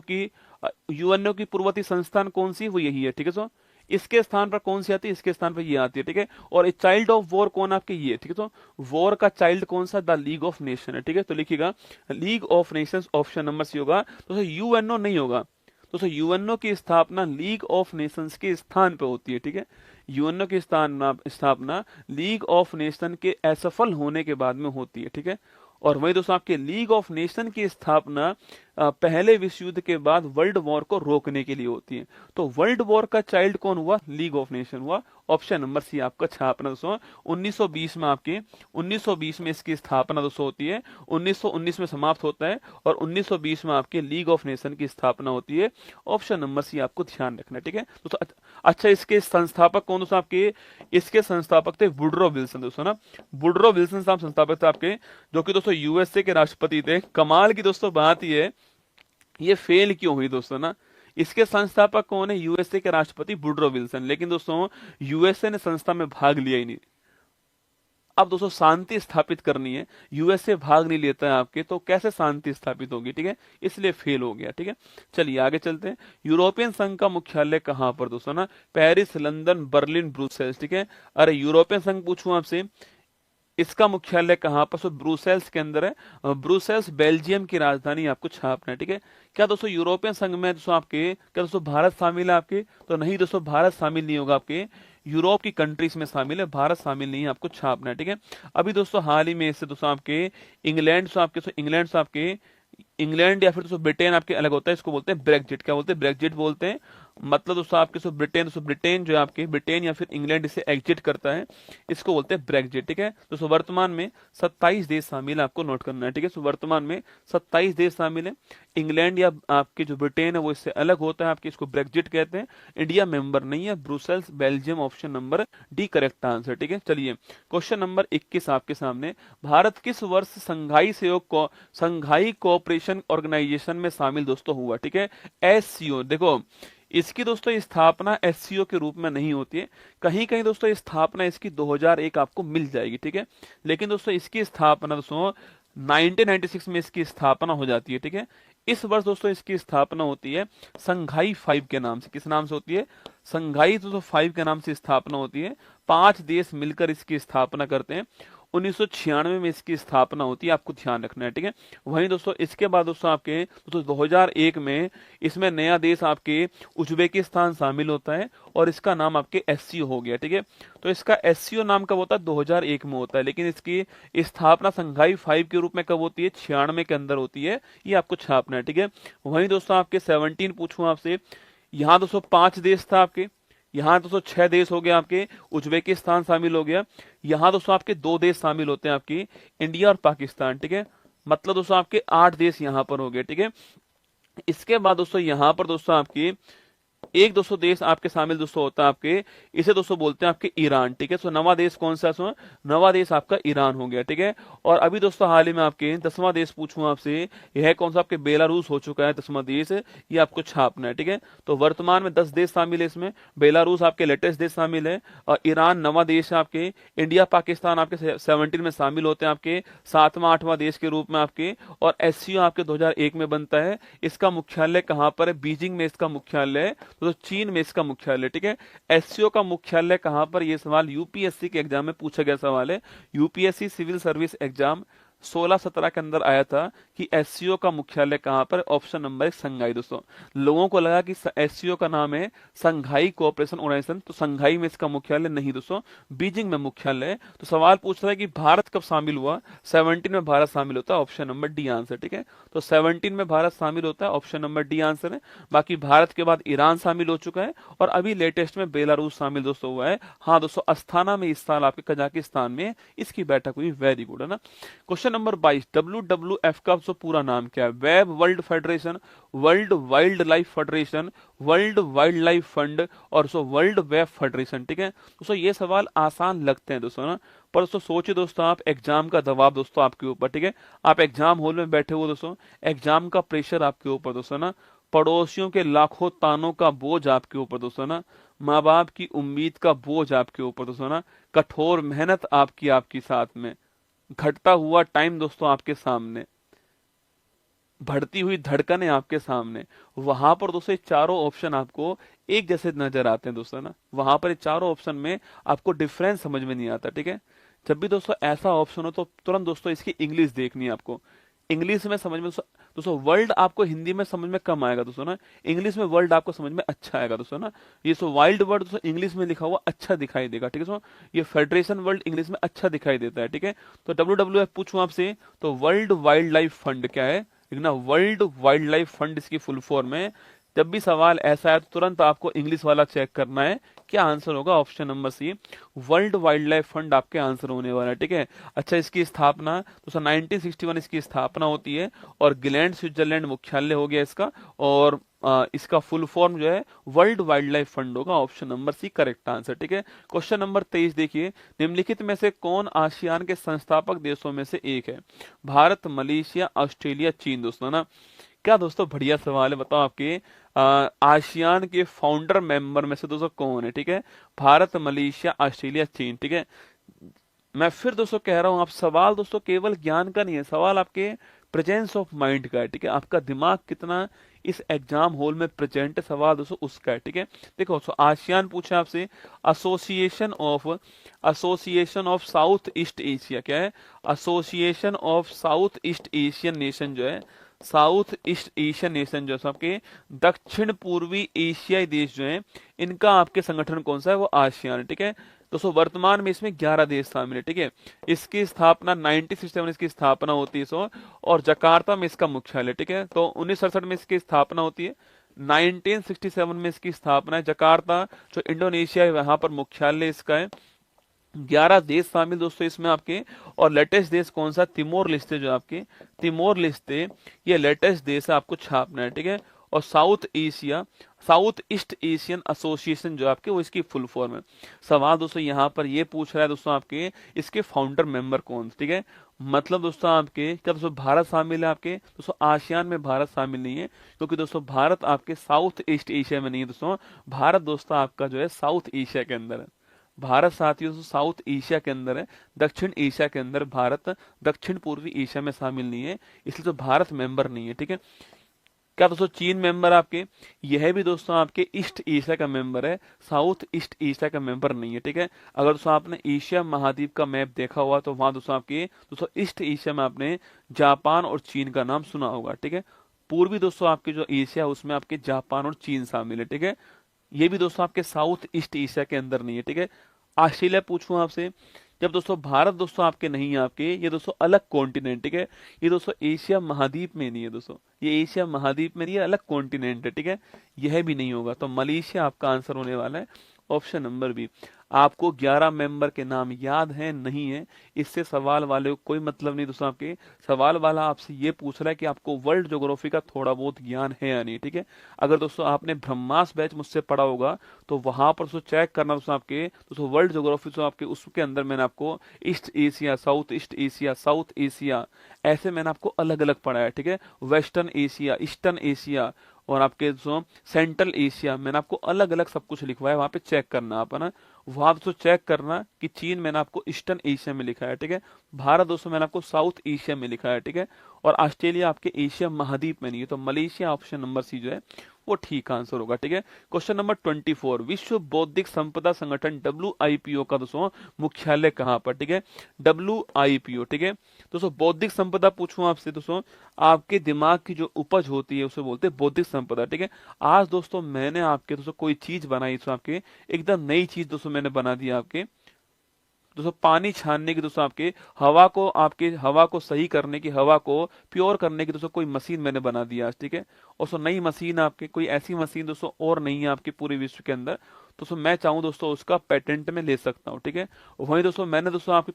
की पूर्ववर्ती संस्थान कौन सी? वो यही है, ठीक है सर। इसके स्थान पर कौन सी आती है? इसके स्थान पर ये आती है, ठीक है। और ए चाइल्ड ऑफ वॉर कौन आपके? ये, ठीक है। तो वॉर का चाइल्ड कौन सा? द लीग ऑफ नेशन है, ठीक है। तो लिखिएगा League of Nations, option number C होगा दोस्तों। यूएनओ नहीं होगा दोस्तों, यूएनओ की स्थापना लीग ऑफ नेशंस के स्थान पे होती है, ठीक है। यूएनओ की स्थापना लीग ऑफ नेशन के असफल होने के बाद में होती है, ठीक है। और वही दोस्तों आपके लीग ऑफ नेशन की स्थापना पहले विश्व युद्ध के बाद वर्ल्ड वॉर को रोकने के लिए होती है। तो वर्ल्ड वॉर का चाइल्ड कौन हुआ? लीग ऑफ नेशन हुआ। ऑप्शन नंबर सी आपका छापना दोस्तों। 1920 में आपके 1920 में इसकी स्थापना दोस्तों होती है, 1919 में समाप्त होता है, और 1920 में आपके लीग ऑफ नेशन की स्थापना होती है। ऑप्शन नंबर सी आपको ध्यान रखना, ठीक है दोस्तों। अच्छा, इसके संस्थापक कौन दोस्तों आपके? इसके संस्थापक थे वुडरो विल्सन दोस्तों ना। वुडरो विल्सन साहब संस्थापक थे आपके, जो कि दोस्तों यूएसए के राष्ट्रपति थे। कमाल की दोस्तों बात ये फेल क्यों हुई दोस्तों ना? इसके संस्थापक कौन है? यूएसए के राष्ट्रपति वुडरो विल्सन। लेकिन दोस्तों यूएसए ने संस्था में भाग लिया ही नहीं। अब दोस्तों शांति स्थापित करनी है, यूएसए भाग नहीं लेता है आपके, तो कैसे शांति स्थापित होगी, ठीक है, इसलिए फेल हो गया, ठीक है। चलिए आगे चलते हैं। यूरोपियन संघ का मुख्यालय कहां पर दोस्तों ना? पेरिस, लंदन, बर्लिन, ब्रुसेल्स, ठीक है। अरे यूरोपियन संघ पूछूं आपसे, इसका मुख्यालय कहां पर? सो ब्रुसेल्स के अंदर है। ब्रुसेल्स बेल्जियम की राजधानी आपको छापना है, ठीक है। क्या दोस्तों यूरोपियन संघ में दोस्तों आपके, क्या दोस्तों भारत शामिल है आपके? तो नहीं दोस्तों, भारत शामिल नहीं होगा आपके। यूरोप की कंट्रीज में शामिल है, भारत शामिल नहीं है, आपको छापना है, ठीक है। अभी दोस्तों हाल ही में इससे दोस्तों आपके इंग्लैंड से आपके इंग्लैंड या फिर दोस्तों ब्रिटेन आपके अलग होता है, इसको बोलते हैं ब्रेक्जिट। क्या बोलते हैं? ब्रेक्जिट बोलते हैं। मतलब दोस्तों आपके ब्रिटेन जो है आपके, ब्रिटेन या फिर इंग्लैंड इसे एग्जिट करता है, इसको बोलते हैं ब्रेक्जिट, ठीक है। दोस्तों वर्तमान में 27 देश शामिल है, आपको नोट करना है, ठीक है। वर्तमान में 27 देश शामिल है। इंग्लैंड या आपके जो ब्रिटेन है वो इससे अलग होता है आपके, इसको ब्रेक्जिट कहते हैं। इंडिया मेंबर नहीं है। Brussels Belgium, option number D correct answer, ठीक है। चलिए क्वेश्चन नंबर 21 आपके सामने। भारत किस वर्ष संघाई कोऑपरेशन ऑर्गेनाइजेशन में शामिल दोस्तों हुआ, ठीक है। एससीओ, देखो इसकी दोस्तों स्थापना एससीओ के रूप में नहीं होती है, कहीं कहीं दोस्तों स्थापना इसकी 2001 आपको मिल जाएगी, ठीक है। लेकिन दोस्तों इसकी स्थापना दोस्तों 1996 में इसकी स्थापना हो जाती है, ठीक है। इस वर्ष दोस्तों इसकी स्थापना होती है संघाई 5 के नाम से। किस नाम से होती है? संघाई दोस्तों 5 के नाम से स्थापना होती है। 5 देश मिलकर इसकी स्थापना करते हैं। 1996 में इसकी स्थापना होती है, आपको ध्यान रखना है, ठीक है। वहीं दोस्तों इसके बाद दोस्तों आपके दोस्तों 2001 में इसमें नया देश आपके उज्बेकिस्तान शामिल होता है और इसका नाम आपके एससीओ हो गया, ठीक है। तो इसका एससीओ नाम कब होता है? 2001 में होता है, लेकिन इसकी स्थापना संघाई 5 के रूप में कब होती है? 96 के अंदर होती है। ये आपको छापना है, ठीक है। वहीं दोस्तों आपके 17 पूछूं आपसे, यहाँ दोस्तों 5 देश था आपके, यहाँ दोस्तों 6 देश हो गए आपके, उज्बेकिस्तान शामिल हो गया। यहाँ दोस्तों आपके 2 देश शामिल होते हैं आपकी, इंडिया और पाकिस्तान, ठीक है। मतलब दोस्तों आपके 8 देश यहाँ पर हो गए, ठीक है। इसके बाद दोस्तों यहाँ पर दोस्तों आपकी एक दोस्तों देश आपके शामिल दोस्तों होता है आपके, इसे दोस्तों बोलते हैं आपके ईरान, ठीक है। सो नवा देश कौन सा? सो नवा देश आपका ईरान हो गया, ठीक है। और अभी दोस्तों हाल ही में आपके 10वां देश पूछूं आपसे, यह कौन सा? आपके बेलारूस हो चुका है 10वां देश, ये आपको छापना है, ठीक है। तो वर्तमान में 10 देश शामिल है इसमें, बेलारूस आपके लेटेस्ट देश शामिल है और ईरान नवा देश है आपके। इंडिया पाकिस्तान आपके 17 में शामिल होते हैं आपके 7वां 8वां देश के रूप में आपके। और एससीओ आपके 2001 में बनता है। इसका मुख्यालय कहाँ पर है? बीजिंग में इसका मुख्यालय है, तो चीन में इसका मुख्यालय, ठीक है। एससीओ का मुख्यालय कहां पर? यह सवाल यूपीएससी के एग्जाम में पूछा गया सवाल है। यूपीएससी सिविल सर्विस एग्जाम 16-17 के अंदर आया था कि एससीओ का मुख्यालय कहां पर? ऑप्शन नंबर 1 संघाई। दोस्तों लोगों को लगा कि एससीओ का नाम है संघाई कोऑपरेशन ऑर्गेनाइजेशन, तो संघाई में इसका मुख्यालय नहीं दोस्तों, बीजिंग में मुख्यालय है। तो सवाल पूछ रहा है कि भारत कब शामिल हुआ? 17 में भारत शामिल होता है, ऑप्शन नंबर डी आंसर, ठीक है। तो 17 में भारत शामिल होता है, ऑप्शन नंबर डी आंसर है। बाकी भारत के बाद ईरान शामिल हो चुका है और अभी लेटेस्ट में बेलारूस शामिल दोस्तों हुआ है। हाँ दोस्तों, अस्थाना में इस साल आपके कजाकिस्तान में इसकी बैठक हुई। वेरी गुड, है ना। क्वेश्चन नंबर 22, WWF का जो पूरा नाम क्या है? Web world federation, world wild life federation, world Wildlife fund और वर्ल्ड वेब फेडरेशन, ठीक है। दोस्तों ये सवाल आसान लगते हैं दोस्तों ना, पर दोस्तों सोचिए दोस्तों, आप एग्जाम का दबाव दोस्तों आपके ऊपर, ठीक है। आप एग्जाम हॉल में बैठे हो दोस्तों, एग्जाम का प्रेशर आपके ऊपर दोस्तों ना, पड़ोसियों के लाखों तानों का बोझ आपके ऊपर दोस्तों ना, माँ बाप की उम्मीद का बोझ आपके ऊपर दोस्तों ना, कठोर मेहनत आपकी साथ में, घटता हुआ टाइम दोस्तों आपके सामने, बढ़ती हुई धड़कनें आपके सामने। वहां पर दोस्तों चारों ऑप्शन आपको एक जैसे नजर आते हैं दोस्तों ना, वहां पर चारों ऑप्शन में आपको डिफरेंस समझ में नहीं आता, ठीक है। जब भी दोस्तों ऐसा ऑप्शन हो तो तुरंत दोस्तों इसकी इंग्लिश देखनी है आपको। इंग्लिश में समझ में दोस्तों वर्ल्ड आपको हिंदी में समझ में कम आएगा दोस्तों ना, इंग्लिश में वर्ल्ड आपको समझ में अच्छा आएगा दोस्तों ना। ये वाइल्ड वर्ड दोस्तों इंग्लिश में लिखा हुआ अच्छा दिखाई देगा, ठीक है। ये फेडरेशन वर्ल्ड इंग्लिश में अच्छा दिखाई देता है, ठीक है। तो WWF पूछूं आपसे, तो वर्ल्ड वाइल्ड लाइफ फंड क्या है? ना वर्ल्ड वाइल्ड लाइफ फंड इसकी फुल फॉर्म है। जब भी सवाल ऐसा है तो तुरंत आपको इंग्लिश वाला चेक करना है, क्या आंसर होगा? Option number C, World Wildlife Fund आपके आंसर होने वाला है, ठीक है। अच्छा, इसकी स्थापना तो 1961 इसकी स्थापना होती है और ग्लैंड स्विट्जरलैंड मुख्यालय हो गया इसका। और इसका फुल फॉर्म जो है वर्ल्ड वाइल्ड लाइफ फंड होगा, option number C correct answer, ठीक है। क्वेश्चन नंबर 23 देखिए, निम्नलिखित में से कौन आसियान के संस्थापक देशों में से एक है? भारत, मलेशिया, ऑस्ट्रेलिया, चीन। दोस्तों ना क्या दोस्तों बढ़िया सवाल है, बताओ आपके आसियान के फाउंडर मेंबर में से दोस्तों कौन है? ठीक है, भारत, मलेशिया, ऑस्ट्रेलिया, चीन, ठीक है। मैं फिर दोस्तों कह रहा हूं, आप सवाल दोस्तों केवल ज्ञान का नहीं है, सवाल आपके प्रेजेंस ऑफ माइंड का है, ठीक है। आपका दिमाग कितना इस एग्जाम हॉल में प्रेजेंट है, सवाल दोस्तों उसका है, ठीक है। देखो दोस्तों, आसियान पूछा आपसे, association of south east Asia, क्या है? Association of south east Asian nation जो है, साउथ ईस्ट एशियन नेशन जो है आपके दक्षिण पूर्वी एशियाई देश जो है, इनका आपके संगठन कौन सा है? वो आसियान, ठीक है। दोस्तों वर्तमान में इसमें 11 देश शामिल है, ठीक है। इसकी स्थापना 1967 इसकी स्थापना होती है और जकार्ता में इसका मुख्यालय, ठीक है। तो 1967 में इसकी स्थापना होती है, 1967 में इसकी स्थापना है। जकार्ता जो इंडोनेशिया है वहां पर मुख्यालय इसका है। 11 देश शामिल दोस्तों इसमें आपके, और लेटेस्ट देश कौन सा? तिमोर लेस्ते जो आपके, तिमोर लेस्ते ये लेटेस्ट देश है, आपको छापना है, ठीक है। और साउथ ईस्ट एशियन एसोसिएशन जो आपके, वो इसकी फुल फॉर्म है। सवाल दोस्तों यहाँ पर ये पूछ रहा है दोस्तों आपके, इसके फाउंडर मेंबर कौन, ठीक है। मतलब दोस्तों आपके क्या दोस्तों भारत शामिल है आपके? दोस्तों आसियान में भारत शामिल नहीं है, क्योंकि दोस्तों भारत आपके साउथ ईस्ट एशिया में नहीं है दोस्तों। भारत दोस्तों आपका जो है साउथ एशिया के अंदर है। भारत साथियों साउथ एशिया के अंदर है, दक्षिण एशिया के अंदर भारत दक्षिण पूर्वी एशिया में शामिल नहीं है, इसलिए तो भारत मेंबर नहीं है, ठीक है। क्या दोस्तों चीन मेंबर आपके? यह भी दोस्तों आपके ईस्ट एशिया का मेंबर है, साउथ ईस्ट एशिया का मेंबर नहीं है। ठीक है, अगर दोस्तों आपने एशिया महाद्वीप का मैप देखा हुआ तो वहां दोस्तों आपके दोस्तों ईस्ट एशिया में आपने जापान और चीन का नाम सुना होगा। ठीक है, पूर्वी दोस्तों आपके जो एशिया उसमें आपके जापान और चीन शामिल है। ठीक है, ये भी दोस्तों आपके साउथ ईस्ट एशिया के अंदर नहीं है। ठीक है, ऑस्ट्रेलिया पूछूं आपसे, जब दोस्तों भारत दोस्तों आपके नहीं है, आपके ये दोस्तों अलग कॉन्टिनेंट। ठीक है, ये दोस्तों एशिया महाद्वीप में नहीं है दोस्तों, ये एशिया महाद्वीप में नहीं है, अलग कॉन्टिनेंट है। ठीक है, यह भी नहीं होगा, तो मलेशिया आपका आंसर होने वाला है ऑप्शन नंबर बी। आपको 11 मेंबर के नाम याद हैं नहीं है, इससे सवाल वाले को कोई मतलब नहीं दोस्तों। आपके सवाल वाला आपसे ये पूछ रहा है कि आपको वर्ल्ड ज्योग्राफी का थोड़ा बहुत ज्ञान है या नहीं। ठीक है, अगर दोस्तों आपने ब्रह्मास बैच मुझसे पढ़ा होगा तो वहां पर दोस्तों चेक करना दोस्तों आपके दोस्तों वर्ल्ड ज्योग्राफी तो आपके उसके अंदर मैंने आपको east Asia, south east Asia, south Asia ऐसे मैंने आपको अलग अलग पढ़ाया। ठीक है, वेस्टर्न एशिया, ईस्टर्न एशिया और आपके जो सेंट्रल एशिया मैंने आपको अलग अलग सब कुछ लिखवाया, वहां पे चेक करना आप, है ना। वहां तो चेक करना कि चीन मैंने आपको ईस्टर्न एशिया में लिखा है। ठीक है, भारत दोस्तों मैंने आपको साउथ एशिया में लिखा है। ठीक है, और ऑस्ट्रेलिया आपके एशिया महाद्वीप में नहीं है, तो मलेशिया ऑप्शन नंबर सी जो है वो ठीक आंसर होगा। ठीक है, क्वेश्चन नंबर 24, विश्व बौद्धिक संपदा संगठन WIPO का दोस्तों मुख्यालय कहाँ पर? ठीक है, WIPO। ठीक है, दोस्तों बौद्धिक संपदा पूछूं आपसे दोस्तों, आपके दिमाग की जो उपज होती है उसे बोलते हैं बौद्धिक संपदा। ठीक है, आज दोस्तों मैंने आपके दोस्तों कोई चीज बनाई, तो आपके एकदम नई चीज दोस्तों मैंने बना दी आपके दोस्तों पानी छानने की, दोस्तों आपके हवा को सही करने की, हवा को प्योर करने की दोस्तों कोई मशीन मैंने बना दी आज। ठीक है, और सो नई मशीन आपके कोई ऐसी मशीन दोस्तों और नहीं है आपके पूरे विश्व के अंदर, तो सो मैं चाहूँ दोस्तों उसका पेटेंट में ले सकता हूँ। ठीक है, वही दोस्तों मैंने दोस्तों आपकी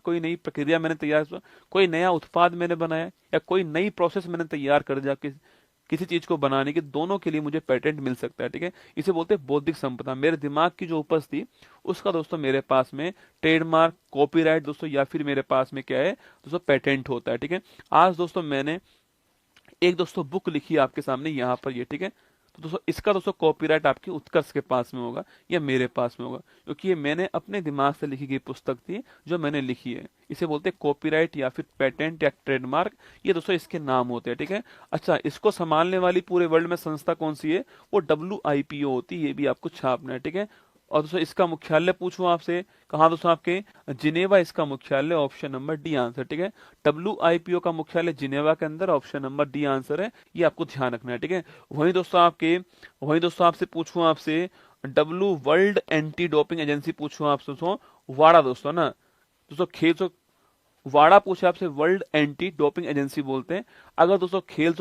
कोई नई प्रक्रिया मैंने तैयार, कोई नया उत्पाद मैंने बनाया या कोई नई प्रोसेस मैंने तैयार कर दिया किसी चीज को बनाने के, दोनों के लिए मुझे पेटेंट मिल सकता है। ठीक है, इसे बोलते हैं बौद्धिक संपदा। मेरे दिमाग की जो उपज थी उसका दोस्तों मेरे पास में ट्रेडमार्क, कॉपीराइट दोस्तों या फिर मेरे पास में क्या है दोस्तों पेटेंट होता है। ठीक है, आज दोस्तों मैंने एक दोस्तों बुक लिखी है आपके सामने यहाँ पर ये। ठीक है, तो दोस्तों इसका दोस्तों कॉपीराइट आपके उत्कर्ष के पास में होगा या मेरे पास में होगा, क्योंकि ये मैंने अपने दिमाग से लिखी गई पुस्तक थी जो मैंने लिखी है। इसे बोलते हैं कॉपीराइट या फिर पेटेंट या ट्रेडमार्क, ये दोस्तों इसके नाम होते हैं। ठीक है, अच्छा इसको संभालने वाली पूरे वर्ल्ड में संस्था कौन सी है? वो WIPO होती है, ये भी आपको छापना है। ठीक है, और दोस्तों इसका मुख्यालय पूछूं आपसे कहाँ दोस्तों आपके जिनेवा इसका मुख्यालय, ऑप्शन नंबर डी आंसर। ठीक है, WIPO का मुख्यालय जिनेवा के अंदर, ऑप्शन नंबर डी आंसर है, ये आपको ध्यान रखना है। ठीक है, वहीं दोस्तों आपसे पूछूं आपसे वर्ल्ड एंटी डोपिंग एजेंसी पूछूं आपसे दोस्तों वाड़ा दोस्तों ना दोस्तों खेल वाड़ा पूछे आपसे, वर्ल्ड एंटी डोपिंग एजेंसी बोलते हैं। अगर दोस्तों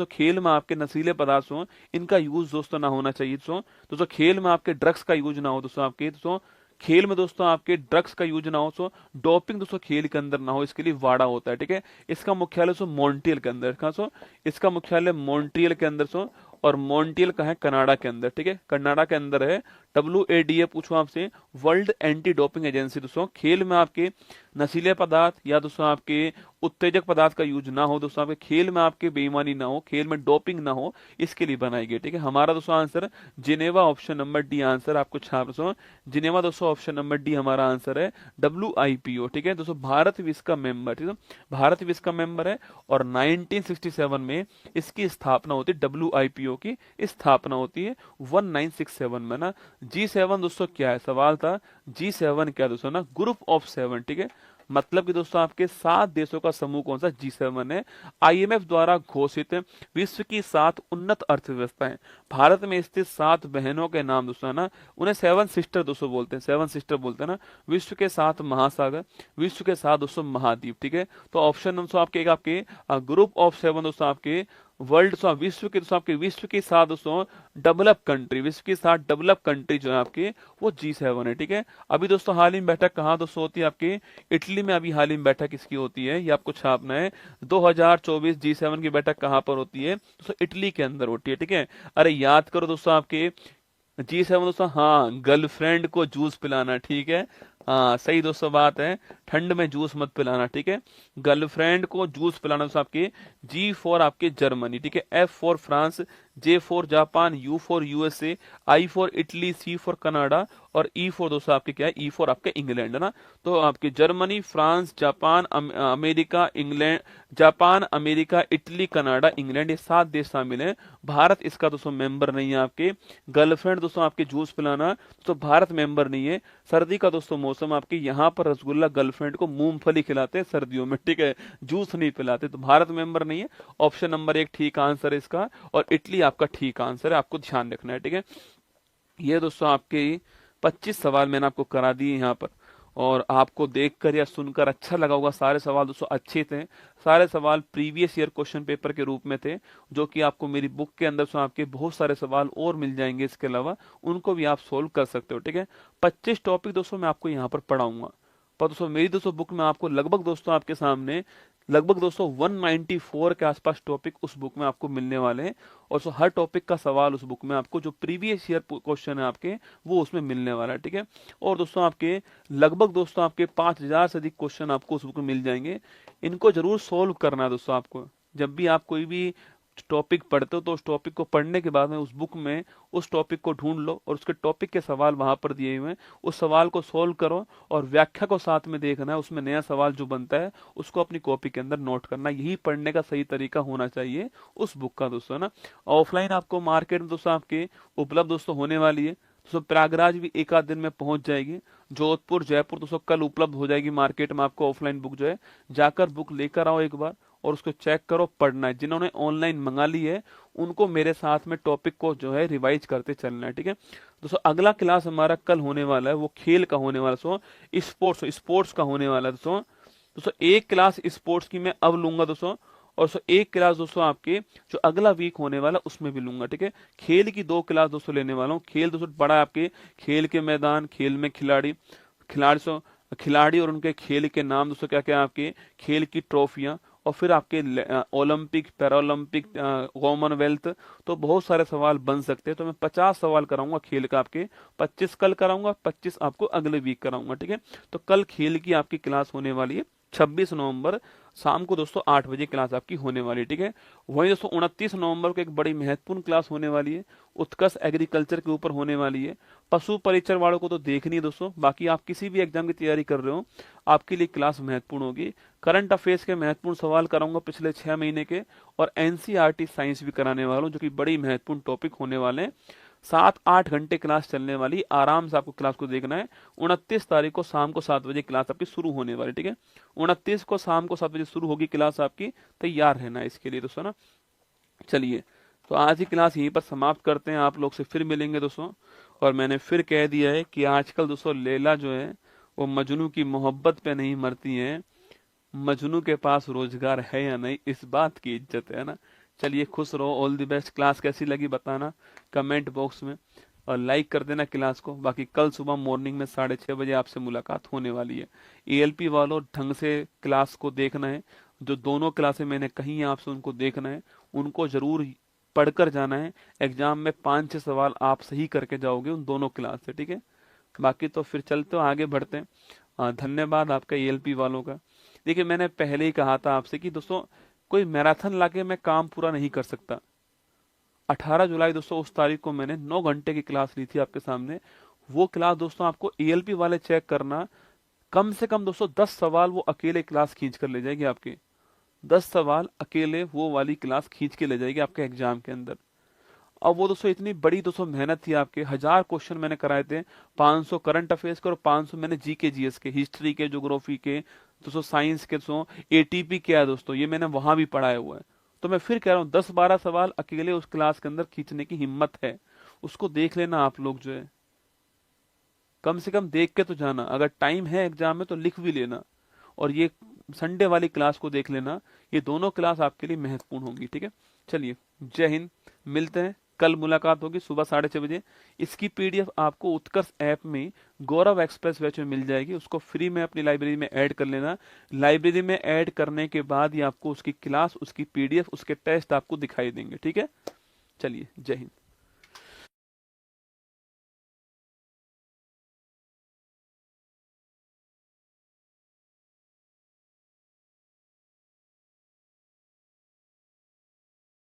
खेल में आपके नशीले पदार्थ हो, इनका यूज दोस्तों ना होना चाहिए दोस्तों खेल में आपके ड्रग्स का यूज ना हो दोस्तों खेल में दोस्तों आपके ड्रग्स का यूज ना हो, डोपिंग दोस्तों खेल के अंदर ना हो, इसके लिए वाड़ा होता है। ठीक है, इसका मुख्यालय मॉन्ट्रियल के अंदर, कहाँ इसका मुख्यालय मॉन्ट्रियल के अंदर और मॉन्ट्रियल का है कनाडा के अंदर। ठीक है, कनाडा के अंदर है। WADA पूछूं आपसे, वर्ल्ड एंटी डोपिंग एजेंसी दोस्तों खेल में आपके नशीले पदार्थ या दोस्तों आपके उत्तेजक पदार्थ का यूज ना हो, दोस्तों आपके खेल में आपके बेईमानी ना हो, खेल में डोपिंग ना हो, इसके लिए बनाई गई। ठीक है, हमारा दोस्तों answer Geneva, option number D answer आपको छाप दोस्तों जिनेवा दोस्तों ऑप्शन नंबर डी हमारा आंसर है WIPO। ठीक है, दोस्तों भारत विश्व का मेंबर, ठीक है भारत विश्व का मेंबर है और 1967 में इसकी स्थापना होती है, WIPO की स्थापना होती है 1967 में ना। G7 दोस्तों क्या है? सवाल था G7 क्या दोस्तों ना, ग्रुप ऑफ 7। ठीक है, मतलब कि दोस्तों आपके 7 देशों का समूह कौन सा? G7 है। IMF द्वारा घोषित विश्व की 7 उन्नत अर्थव्यवस्थाएं, भारत में स्थित 7 बहनों के नाम दोस्तों है ना, उन्हें 7 सिस्टर दोस्तों बोलते हैं, 7 सिस्टर बोलते हैं ना। विश्व के 7 महासागर, विश्व के 7 दोस्तों महाद्वीप। ठीक है, तो ऑप्शन दोस्तों आपके ग्रुप ऑफ 7 दोस्तों आपके वर्ल्ड विश्व के 7 दोस्तों डेवलप कंट्री, विश्व की 7 डेवलप कंट्री जो है आपके वो G7 है। ठीक है, अभी दोस्तों हाल ही में बैठक कहाँ दोस्तों होती है? आपके इटली में अभी हाल ही में बैठक किसकी होती है, ये आपको छापना है। 2024 G7 की बैठक कहाँ पर होती है दोस्तों? इटली के अंदर होती है। ठीक है, अरे याद करो दोस्तों आपके G7 दोस्तों, हाँ गर्लफ्रेंड को जूस पिलाना। ठीक है, हाँ सही दोस्तों बात है, ठंड में जूस मत पिलाना, ठीक है। गर्लफ्रेंड को जूस पिलाना दोस्तों आपके जी फॉर आपके जर्मनी, ठीक है। F for France, J for Japan, U for USA, I for Italy, C for Canada और ई फॉर दोस्तों आपके क्या है, ई फॉर आपके इंग्लैंड, है ना। तो आपके Germany, France, Japan, America, England, Japan, America, Italy, Canada, England, ये 7 देश शामिल हैं। भारत इसका दोस्तों मेंबर नहीं है आपके। गर्लफ्रेंड दोस्तों आपके जूस पिलाना तो भारत मेंबर नहीं है। सर्दी का दोस्तों मौसम आपके यहाँ पर रसगुल्ला गर्लफ्रेंड को मूंगफली खिलाते हैं सर्दियों में, ठीक है, जूस नहीं पिलाते, तो भारत मेंबर नहीं है। ऑप्शन नंबर 1 ठीक आंसर है इसका, और इटली आपका ठीक आंसर है, आपको ध्यान रखना है, ठीक है। ये दोस्तों आपके 25 सवाल मैंने आपको करा दिए यहाँ पर, और आपको देखकर या सुनकर अच्छा लगा होगा। सारे सवाल दोस्तों अच्छे थे, सारे सवाल प्रीवियस ईयर क्वेश्चन पेपर के रूप में थे, जो कि आपको मेरी बुक के अंदर से आपके बहुत सारे सवाल और मिल जाएंगे, इसके अलावा उनको भी आप सोल्व कर सकते हो, ठीक है। 25 टॉपिक दोस्तों मैं आपको यहाँ पर पढ़ाऊंगा, पर दोस्तों मेरी दोस्तों बुक में आपको लगभग दोस्तों आपके सामने लगभग दोस्तों 194 के आसपास टॉपिक उस बुक में आपको मिलने वाले हैं, और हर टॉपिक का सवाल उस बुक में आपको जो प्रीवियस ईयर क्वेश्चन है आपके वो उसमें मिलने वाला है, ठीक है। और दोस्तों आपके लगभग दोस्तों आपके 5000 से अधिक क्वेश्चन आपको उस बुक में मिल जाएंगे। इनको जरूर सोल्व करना है दोस्तों आपको। जब भी आप कोई भी टॉपिक पढ़ते हो तो उस टॉपिक को पढ़ने के बाद में उस बुक में उस टॉपिक को ढूंढ लो, और उसके टॉपिक के सवाल वहां पर दिए हुए हैं, उस सवाल को सोल्व करो, और व्याख्या को साथ में देखना है, उसमें नया सवाल जो बनता है उसको अपनी कॉपी के अंदर नोट करना। यही पढ़ने का सही तरीका होना चाहिए उस बुक का दोस्तों, ना। ऑफलाइन आपको मार्केट में दोस्तों आपके उपलब्ध दोस्तों होने वाली है। दोस्तों प्रयागराज भी एक आध दिन में पहुंच जाएगी, जोधपुर, जयपुर दोस्तों कल उपलब्ध हो जाएगी मार्केट में। आपको ऑफलाइन बुक जो है जाकर बुक लेकर आओ एक बार, और उसको चेक करो, पढ़ना है। जिन्होंने ऑनलाइन मंगा ली है उनको मेरे साथ में टॉपिक को जो है रिवाइज करते चलना है, ठीक है। दोस्तों अगला क्लास हमारा कल होने वाला है, वो खेल का होने वाला, दोस्तों स्पोर्ट्स का होने वाला है दोस्तों एक क्लास स्पोर्ट्स की मैं अब लूंगा दोस्तों, और एक क्लास दोस्तों आपके जो अगला वीक होने वाला उसमें भी लूंगा, ठीक है। खेल की 2 क्लास दोस्तों लेने वाला हूँ। खेल दोस्तों बड़ा आपके खेल के मैदान, खेल में खिलाड़ी और उनके खेल के नाम दोस्तों क्या क्या आपके खेल की ट्रॉफियां, और फिर आपके ओलंपिक, पैरालंपिक, कॉमनवेल्थ, तो बहुत सारे सवाल बन सकते हैं। तो मैं 50 सवाल कराऊंगा खेल का आपके, 25 कल कराऊंगा, 25 आपको अगले वीक कराऊंगा, ठीक है। तो कल खेल की आपकी क्लास होने वाली है 26 नवंबर शाम को दोस्तों 8 बजे क्लास आपकी होने वाली है, ठीक है। वहीं दोस्तों 29 नवंबर को एक बड़ी महत्वपूर्ण क्लास होने वाली है, उत्कर्ष एग्रीकल्चर के ऊपर होने वाली है। पशु परिचर वालों को तो देखनी है दोस्तों, बाकी आप किसी भी एग्जाम की तैयारी कर रहे हो आपके लिए क्लास महत्वपूर्ण होगी। करंट अफेयर्स के महत्वपूर्ण सवाल कराऊंगा पिछले 6 महीने के, और एनसीईआरटी साइंस भी कराने वाला हूं, जो कि बड़ी महत्वपूर्ण टॉपिक होने वाले हैं। 7-8 घंटे क्लास चलने वाली, आराम से आपको क्लास को देखना है। 29 तारीख को शाम को 7 बजे क्लास आपकी शुरू होने वाली, ठीक है। 29 को शाम को 7 बजे शुरू होगी क्लास आपकी, तैयार रहना है इसके लिए दोस्तों, ना। चलिए, तो आज ही क्लास यहीं पर समाप्त करते हैं, आप लोग से फिर मिलेंगे दोस्तों। और मैंने फिर कह दिया है कि आजकल दोस्तों लैला जो है वो मजनू की मोहब्बत पे नहीं मरती है, मजनू के पास रोजगार है या नहीं इस बात की इज्जत है ना। चलिए, खुश रहो, ऑल द बेस्ट। क्लास कैसी लगी बताना कमेंट बॉक्स में, और लाइक कर देना क्लास को। बाकी कल सुबह मॉर्निंग में 6:30 बजे आपसे मुलाकात होने वाली है। एएलपी वालों ढंग से क्लास को देखना है, जो दोनों क्लासें मैंने कही हैं आपसे उनको देखना है, उनको जरूर पढ़कर जाना है। एग्जाम में 5-6 सवाल आप सही करके जाओगे उन दोनों क्लास से, ठीक है। बाकी तो फिर चलते हो, आगे बढ़ते हैं। धन्यवाद आपका एएलपी वालों का। देखिए, मैंने पहले ही कहा था आपसे कि दोस्तों कोई मैराथन लाके मैं काम पूरा नहीं कर सकता। 18 जुलाई दोस्तों उस तारीख को मैंने 9 घंटे की क्लास ली थी आपके सामने। वो क्लास दोस्तों आपको एएलपी वाले चेक करना, कम से कम दोस्तों 10 सवाल वो अकेले क्लास खींच कर ले जाएगी आपके। 10 सवाल अकेले वो वाली क्लास खींच के ले जाएगी आपके एग्जाम के अंदर। अब वो दोस्तों इतनी बड़ी दोस्तों मेहनत थी आपके, 1000 क्वेश्चन मैंने कराए थे, 500 करंट अफेयर्स के और 500 मैंने जीके जीएस के, हिस्ट्री के, ज्योग्राफी के, दोस्तों साइंस के, दोस्तों एटीपी क्या है दोस्तों ये मैंने वहां भी पढ़ाया हुआ है। तो मैं फिर कह रहा हूँ 10-12 सवाल अकेले उस क्लास के अंदर खींचने की हिम्मत है, उसको देख लेना आप लोग जो है, कम से कम देख के तो जाना। अगर टाइम है एग्जाम में तो लिख भी लेना, और ये संडे वाली क्लास को देख लेना, ये दोनों क्लास आपके लिए महत्वपूर्ण होंगी, ठीक है। चलिए, जय हिंद, मिलते हैं कल, मुलाकात होगी सुबह 6:30 बजे। इसकी पीडीएफ आपको उत्कर्ष ऐप में गौरव एक्सप्रेस बैच में मिल जाएगी, उसको फ्री में अपनी लाइब्रेरी में ऐड कर लेना। लाइब्रेरी में ऐड करने के बाद ही आपको उसकी क्लास, उसकी पीडीएफ, उसके टेस्ट आपको दिखाई देंगे, ठीक है। चलिए, जय हिंद।